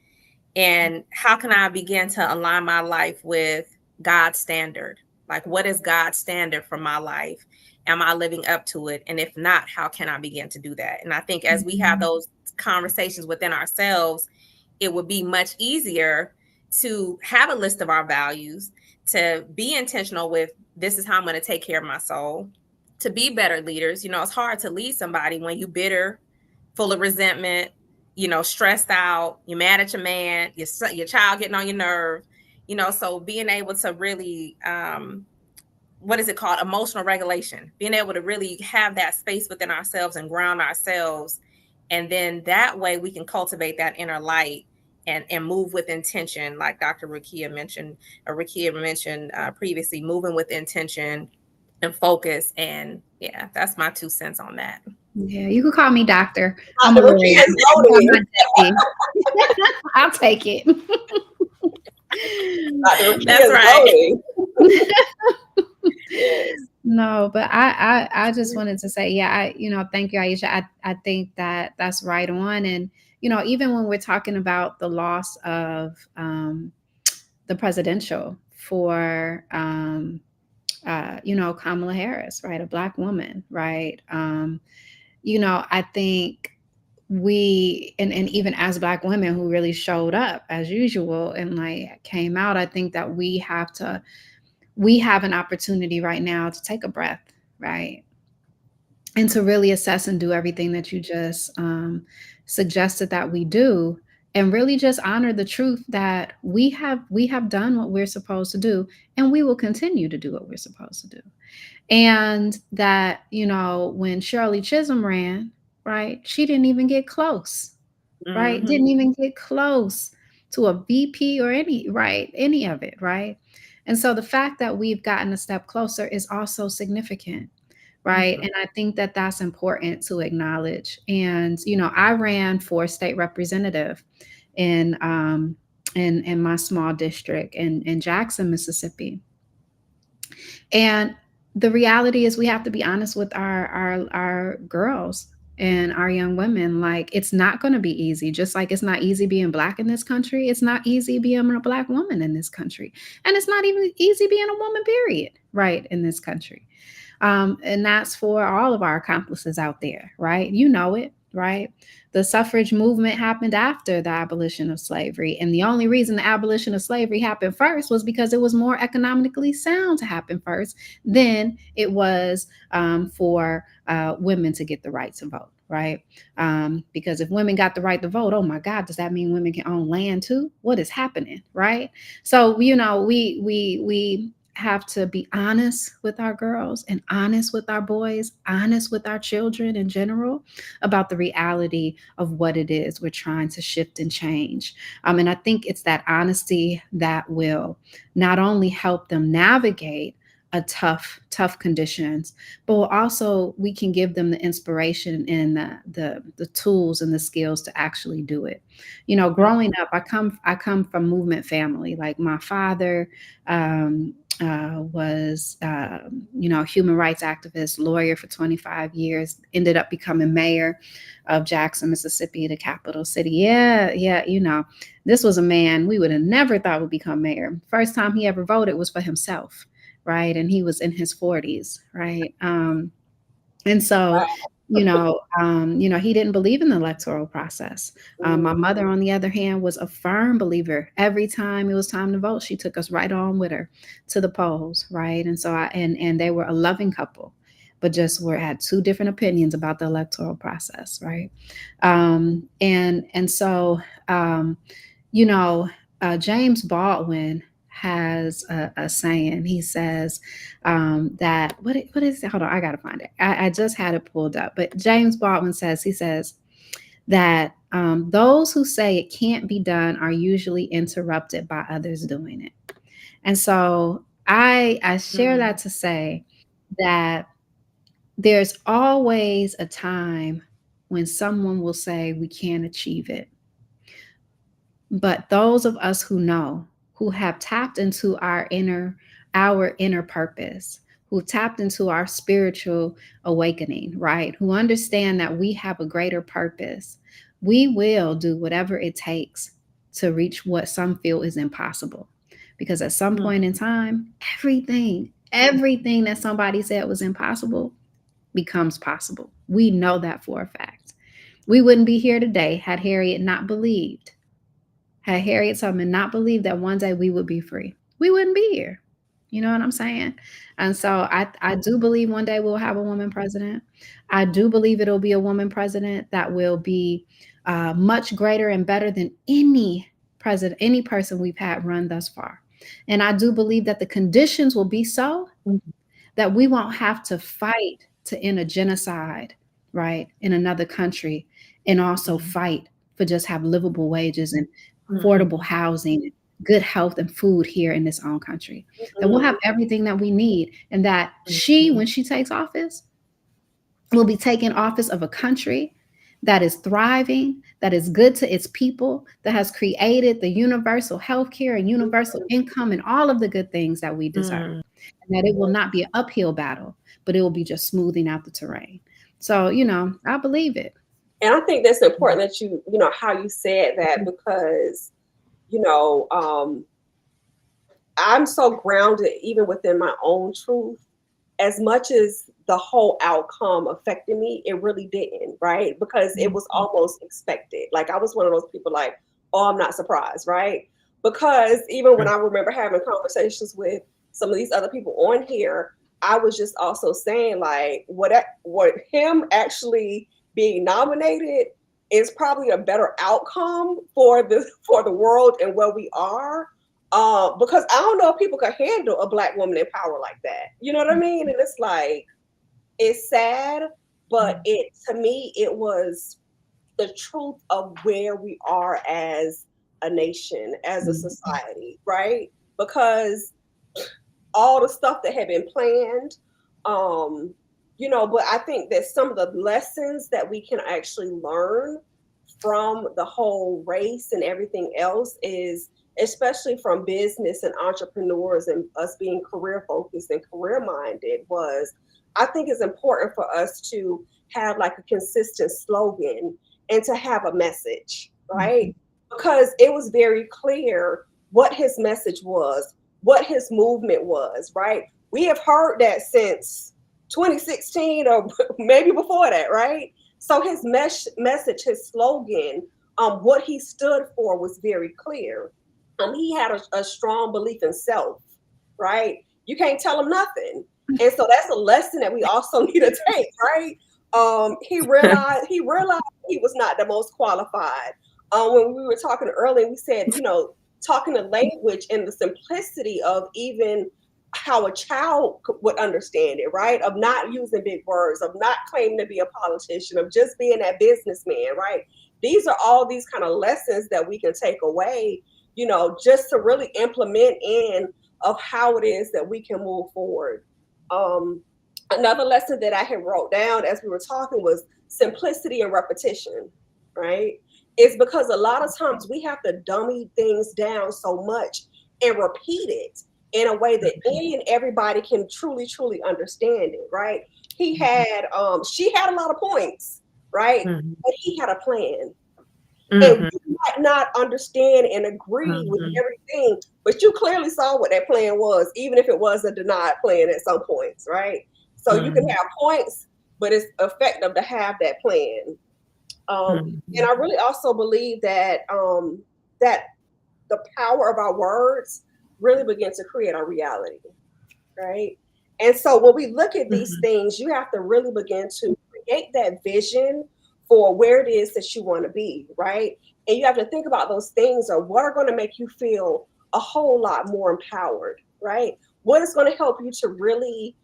And how can I begin to align my life with God's standard? Like, what is God's standard for my life? Am I living up to it? And if not, how can I begin to do that? And I think as we have those conversations within ourselves, it would be much easier to have a list of our values, to be intentional with this is how I'm going to take care of my soul, to be better leaders. It's hard to lead somebody when you bitter, full of resentment, stressed out, you're mad at your man, your child getting on your nerve, so being able to really, what is it called? Emotional regulation, being able to really have that space within ourselves and ground ourselves. And then that way we can cultivate that inner light and move with intention, like Dr. Rakia mentioned previously, moving with intention and focus. And yeah, that's my 2 cents on that. Yeah, you can call me doctor. I'm a Dr. lawyer. Rukia is loaded. I'll take it. Dr. Rukia That's is right. loaded. Yes. No, but I just wanted to say, yeah, thank you, Aisha. I think that that's right on. And, even when we're talking about the loss of the presidential for, Kamala Harris, right? A Black woman, right? I think and even as Black women who really showed up as usual and like came out, I think that we have an opportunity right now to take a breath, right? And to really assess and do everything that you just suggested that we do, and really just honor the truth that we have done what we're supposed to do, and we will continue to do what we're supposed to do. And that, when Shirley Chisholm ran, right, she didn't even get close, right? Mhm. Didn't even get close to a VP or any of it, right? And so the fact that we've gotten a step closer is also significant, right? Mhm. And I think that that's important to acknowledge. And I ran for state representative in in my small district in Jackson, Mississippi. And the reality is we have to be honest with our girls and our young women. Like, it's not going to be easy. Just like it's not easy being Black in this country, it's not easy being a Black woman in this country, and it's not even easy being a woman, period, right, in this country. And that's for all of our accomplices out there, right? You know it, right? The suffrage movement happened after the abolition of slavery. And the only reason the abolition of slavery happened first was because it was more economically sound to happen first than it was for women to get the right to vote, right? Because if women got the right to vote, oh my God, does that mean women can own land too? What is happening, right? So, we have to be honest with our girls and honest with our boys, honest with our children in general about the reality of what it is we're trying to shift and change. And I think it's that honesty that will not only help them navigate a tough conditions, but also we can give them the inspiration and the tools and the skills to actually do it. Growing up, I come from movement family. Like, my father was, human rights activist, lawyer for 25 years, ended up becoming mayor of Jackson, Mississippi, the capital city. Yeah, this was a man we would have never thought would become mayor. First time he ever voted was for himself, right? And he was in his 40s, right? And so, he didn't believe in the electoral process. My mother, on the other hand, was a firm believer. Every time it was time to vote, she took us right on with her to the polls, right? And so and they were a loving couple, but just had two different opinions about the electoral process, right? And so, James Baldwin has a saying. He says that what is it? Hold on, I gotta find it. I just had it pulled up, but James Baldwin says that those who say it can't be done are usually interrupted by others doing it. And so I share Mhm. that to say that there's always a time when someone will say we can't achieve it. But those of us who know, who have tapped into our inner purpose, who tapped into our spiritual awakening, right? Who understand that we have a greater purpose, we will do whatever it takes to reach what some feel is impossible. Because at some point in time, everything that somebody said was impossible becomes possible. We know that for a fact. We wouldn't be here today had Harriet Tubman not believed that one day we would be free, we wouldn't be here. You know what I'm saying? And so I do believe one day we'll have a woman president. I do believe it'll be a woman president that will be much greater and better than any person we've had run thus far. And I do believe that the conditions will be so that we won't have to fight to end a genocide, right, in another country, and also fight for just have livable wages and affordable housing, good health and food here in this own country. That we'll have everything that we need, and that when she takes office, will be taking office of a country that is thriving, that is good to its people, that has created the universal health care and universal income and all of the good things that we deserve. And that it will not be an uphill battle, but it will be just smoothing out the terrain. So, I believe it. And I think that's important that how you said that, because, I'm so grounded even within my own truth. As much as the whole outcome affected me, it really didn't, right? Because it was almost expected. Like, I was one of those people like, oh, I'm not surprised, right? Because even when I remember having conversations with some of these other people on here, I was just also saying, like, what him actually being nominated is probably a better outcome for the world and where we are. Because I don't know if people can handle a black woman in power like that. You know what I mean? And it's like, it's sad, but it, to me, it was the truth of where we are as a nation, as a society, right? Because all the stuff that had been planned, um, but I think that some of the lessons that we can actually learn from the whole race and everything else is, especially from business and entrepreneurs and us being career focused and career minded, was I think it's important for us to have like a consistent slogan and to have a message, right? Because it was very clear what his message was, what his movement was, right? We have heard that since 2016 or maybe before that, right? So his message, his slogan, what he stood for was very clear. He had a strong belief in self, right? You can't tell him nothing. And so that's a lesson that we also need to take, right? He realized he was not the most qualified. When we were talking earlier, we said, talking the language and the simplicity of even how a child would understand it, right? Of not using big words, of not claiming to be a politician, of just being that businessman, right? These are all these kind of lessons that we can take away, just to really implement in of how it is that we can move forward. Um, Another lesson that I had wrote down as we were talking was simplicity and repetition, right? It's because a lot of times we have to dummy things down so much and repeat it in a way that any and everybody can truly, truly understand it, right? She had a lot of points, right? But he had a plan. And you might not understand and agree with everything, but you clearly saw what that plan was, even if it was a denied plan at some points, right? So you can have points, but it's effective to have that plan. And I really also believe that that the power of our words really begin to create our reality, right? And so when we look at these things, you have to really begin to create that vision for where it is that you want to be, right? And you have to think about those things or what are going to make you feel a whole lot more empowered, right? What is going to help you to really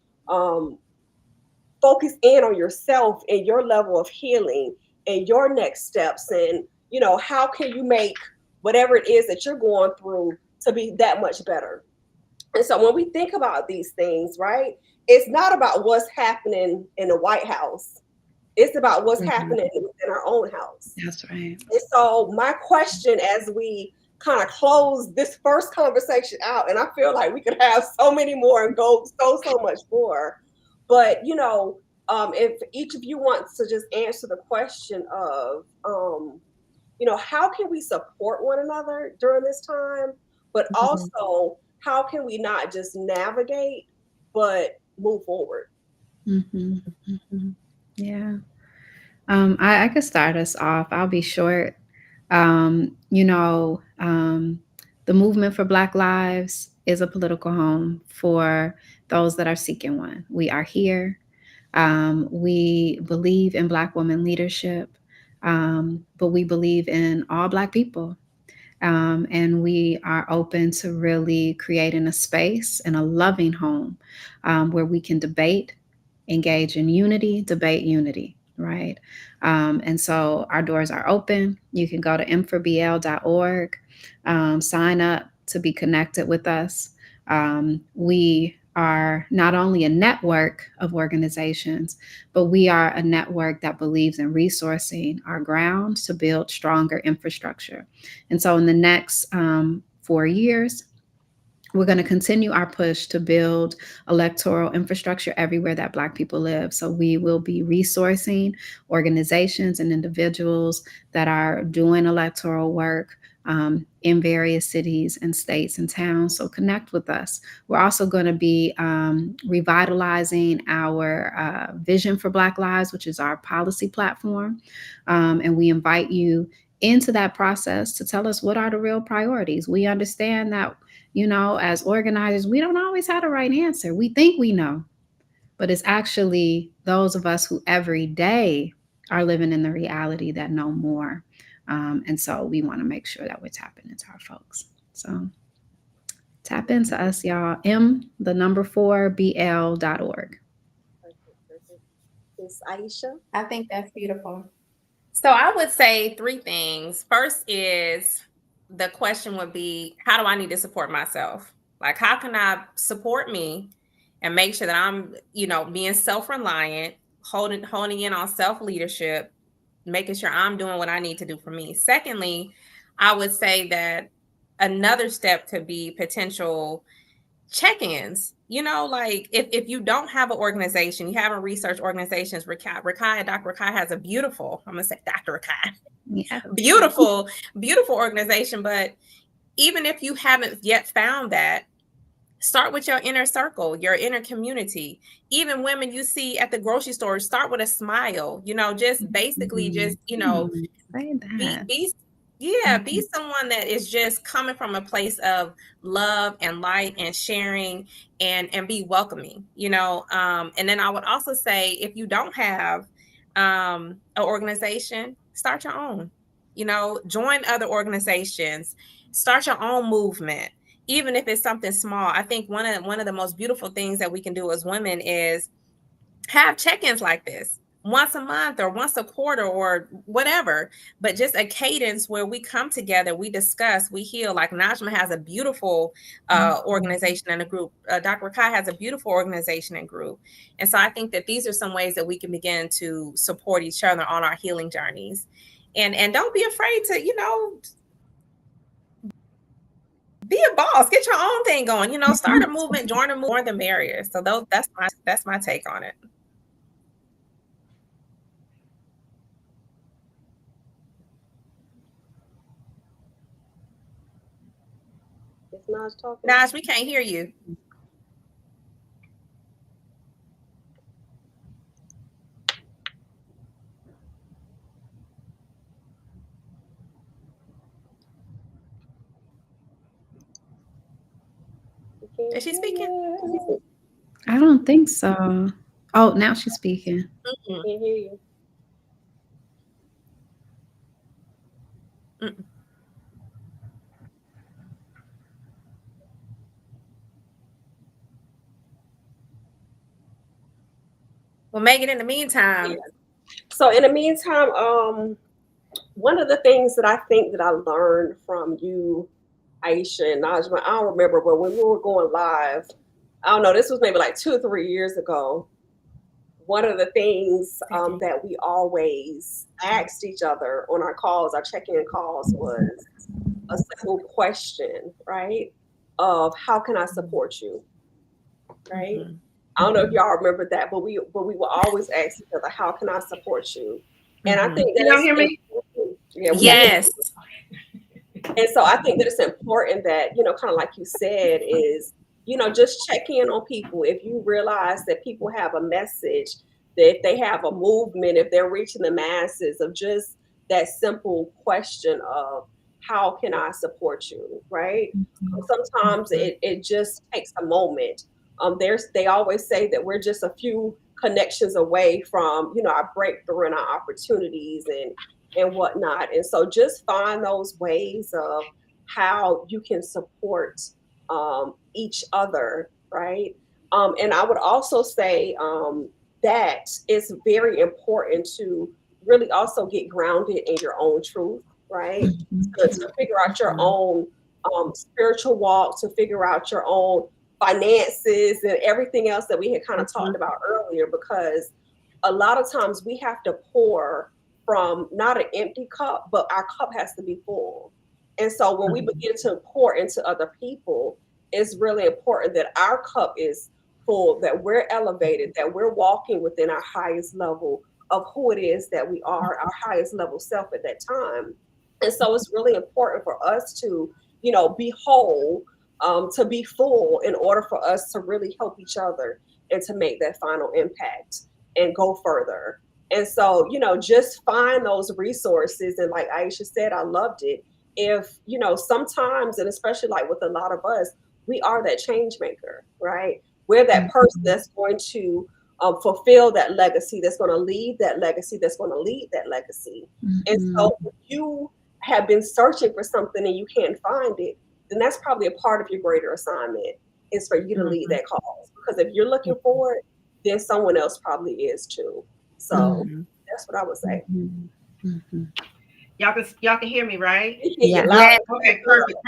focus in on yourself and your level of healing and your next steps, and how can you make whatever it is that you're going through to be that much better. And so when we think about these things, right, it's not about what's happening in the White House. It's about what's happening in our own house. That's right. And so my question as we kind of close this first conversation out, and I feel like we could have so many more and go so much more, but if each of you wants to just answer the question of, how can we support one another during this time, but also how can we not just navigate, but move forward? Yeah. I could start us off. I'll be short. The movement for Black Lives is a political home for those that are seeking one. We are here. We believe in Black women leadership, but we believe in all Black people. And we are open to really creating a space and a loving home where we can debate, engage in unity, debate unity, right? And so our doors are open. You can go to m4bl.org, sign up to be connected with us. We are not only a network of organizations, but we are a network that believes in resourcing our ground to build stronger infrastructure. And so in the next 4 years, we're going to continue our push to build electoral infrastructure everywhere that Black people live. So we will be resourcing organizations and individuals that are doing electoral work in various cities and states and towns. So connect with us. We're also going to be revitalizing our Vision for Black Lives, which is our policy platform. And we invite you into that process to tell us what are the real priorities. We understand that, as organizers, we don't always have the right answer. We think we know, but it's actually those of us who every day are living in the reality that know more. And so we want to make sure that we're tapping into our folks. So tap into us, y'all. m4bl.org. Perfect, perfect. Miss Aisha? I think that's beautiful. So I would say three things. First is the question would be, how do I need to support myself? Like, how can I support me and make sure that I'm, being self-reliant, honing in on self-leadership, making sure I'm doing what I need to do for me. Secondly, I would say that another step could be potential check-ins. Like if you don't have an organization, you haven't researched organizations. Dr. Rakai has a beautiful, I'm gonna say Dr. Rakai, Yeah. beautiful, beautiful organization. But even if you haven't yet found that, start with your inner circle, your inner community. Even women you see at the grocery store, start with a smile. Just basically just Say that. be someone that is just coming from a place of love and light and sharing and be welcoming. And then I would also say, if you don't have an organization, start your own. Join other organizations, start your own movement, even if it's something small. I think one of the most beautiful things that we can do as women is have check-ins like this once a month or once a quarter or whatever, but just a cadence where we come together, we discuss, we heal. Like Najma has a beautiful organization and a group. Dr. Kai has a beautiful organization and group. And so I think that these are some ways that we can begin to support each other on our healing journeys. And don't be afraid to, be a boss, get your own thing going, start a movement, join a more than barriers. So that's my take on it. Is Naj talking? Naj, we can't hear you. Is she speaking? I don't think so. Oh, now she's speaking. Mm-mm. Can't hear you. Mm-mm. Well, Megan, in the meantime. Yeah. So in the meantime, one of the things that I think that I learned from you, Aisha and Najma, I don't remember, but when we were going live, I don't know, this was maybe like 2 or 3 years ago. One of the things that we always asked each other on our calls, our check-in calls, was a simple question, right? Of how can I support you, right? Mm-hmm. I don't know if y'all remember that, but we will always ask each other, how can I support you? And I think that Can y'all hear me? Yeah, Yes. And so I think that it's important that, kind of like you said, is, just check in on people. If you realize that people have a message, that if they have a movement, if they're reaching the masses, of just that simple question of how can I support you, right? Sometimes it just takes a moment. They always say that we're just a few connections away from, our breakthrough and our opportunities and whatnot. And so just find those ways of how you can support each other, right? And I would also say that it's very important to really also get grounded in your own truth, right? To figure out your own spiritual walk, to figure out your own finances and everything else that we had kind of talked about earlier, because a lot of times we have to pour from not an empty cup, but our cup has to be full. And so when we begin to pour into other people, it's really important that our cup is full, that we're elevated, that we're walking within our highest level of who it is that we are, our highest level self at that time. And so it's really important for us to, be whole, to be full, in order for us to really help each other and to make that final impact and go further. And so, just find those resources. And like Aisha said, I loved it. If, sometimes, and especially like with a lot of us, we are that change maker, right? We're that person that's going to fulfill that legacy, that's going to lead that legacy, that's going to lead that legacy. And so if you have been searching for something and you can't find it, then that's probably a part of your greater assignment, is for you to lead that cause. Because if you're looking for it, then someone else probably is too. So that's what I would say. Y'all can hear me, right? Yeah. Okay, perfect.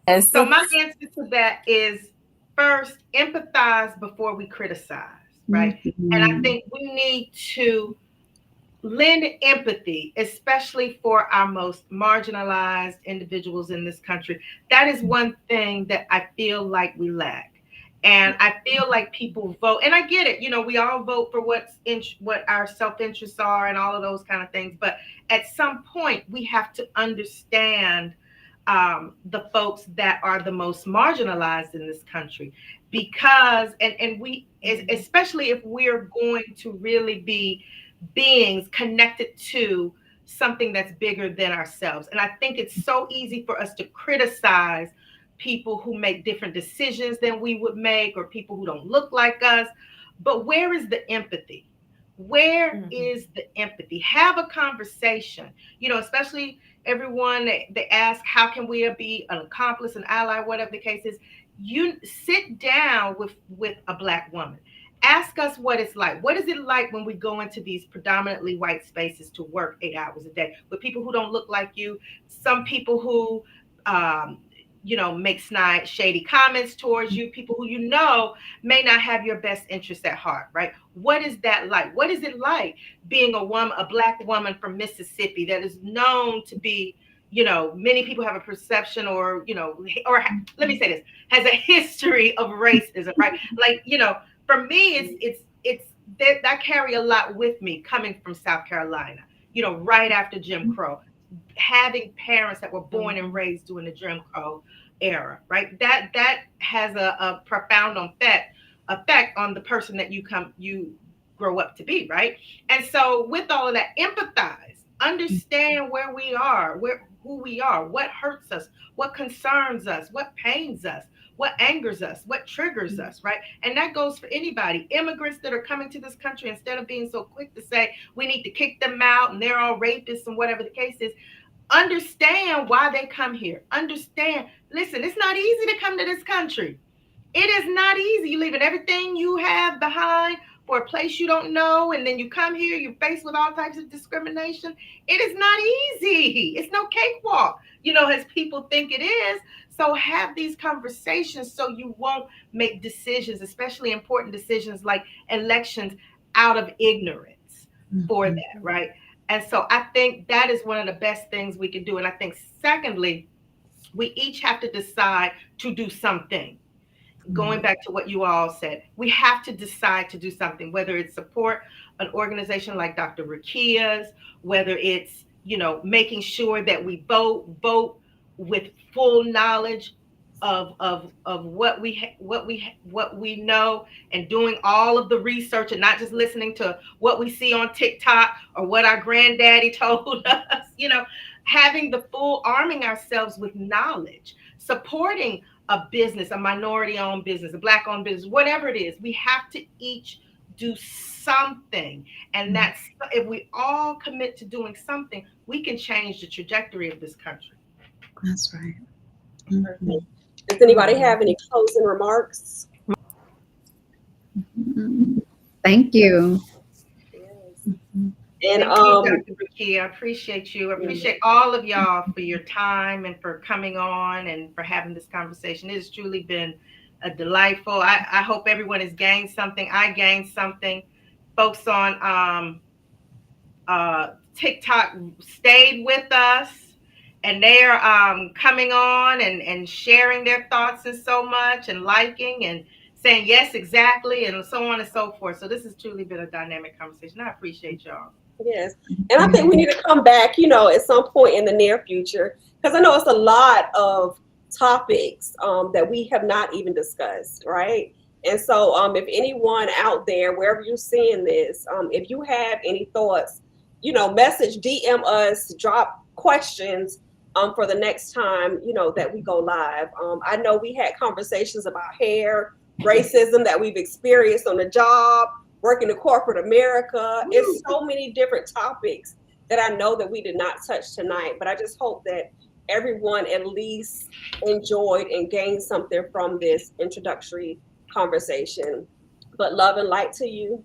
And So my answer to that is, first, empathize before we criticize, right? And I think we need to lend empathy, especially for our most marginalized individuals in this country. That is one thing that I feel like we lack. And I feel like people vote, and I get it, we all vote for what our self-interests are and all of those kind of things. But at some point, we have to understand the folks that are the most marginalized in this country, because and we, especially if we're going to really be beings connected to something that's bigger than ourselves. And I think it's so easy for us to criticize people who make different decisions than we would make, or people who don't look like us. But where is the empathy? Where is the empathy? Have a conversation, especially everyone they ask, how can we be an accomplice, an ally, whatever the case is. You sit down with a Black woman. Ask us what it's like. What is it like when we go into these predominantly white spaces to work 8 hours a day with people who don't look like you, some people who make snide, shady comments towards you, people who may not have your best interests at heart, right? What is that like? What is it like being a Black woman from Mississippi that is known to be, many people have a perception, or let me say this, has a history of racism, right? Like, for me, it's that I carry a lot with me coming from South Carolina, right after Jim Crow, having parents that were born and raised during the Jim Crow era, right? That has a profound effect on the person that you grow up to be, right? And so with all of that, empathize, understand where we are, who we are, what hurts us, what concerns us, what pains us, what angers us, what triggers us, right? And that goes for anybody. Immigrants that are coming to this country, instead of being so quick to say we need to kick them out and they're all rapists and whatever the case is, understand why they come here. Understand, listen, it's not easy to come to this country. It is not easy. You're leaving everything you have behind for a place you don't know, and then you come here, you're faced with all types of discrimination. It is not easy. It's no cakewalk, as people think it is. So have these conversations so you won't make decisions, especially important decisions like elections, out of ignorance for that, right? And so I think that is one of the best things we can do. And I think, secondly, we each have to decide to do something. Going back to what you all said, we have to decide to do something, whether it's support an organization like Dr. Rakia's, whether it's, making sure that we vote with full knowledge of what we know, and doing all of the research, and not just listening to what we see on TikTok or what our granddaddy told us, having the full, arming ourselves with knowledge, supporting a business, a minority-owned business, a Black-owned business, whatever it is. We have to each do something. And that's, if we all commit to doing something, we can change the trajectory of this country. That's right. Does anybody have any closing remarks? Thank you. And Thank you, Dr. Rakia. I appreciate you. I appreciate all of y'all for your time and for coming on and for having this conversation. It has truly been a delightful. I hope everyone has gained something. I gained something. Folks on TikTok stayed with us, and they are coming on and sharing their thoughts and so much, and liking and saying yes, exactly, and so on and so forth. So this has truly been a dynamic conversation. I appreciate y'all. Yes. And I think we need to come back, at some point in the near future, because I know it's a lot of topics that we have not even discussed, right? And so if anyone out there, wherever you're seeing this, if you have any thoughts, message, DM us, drop questions for the next time, that we go live. I know we had conversations about hair racism that we've experienced on the job, working in corporate America. It's so many different topics that I know that we did not touch tonight, but I just hope that everyone at least enjoyed and gained something from this introductory conversation. But love and light to you.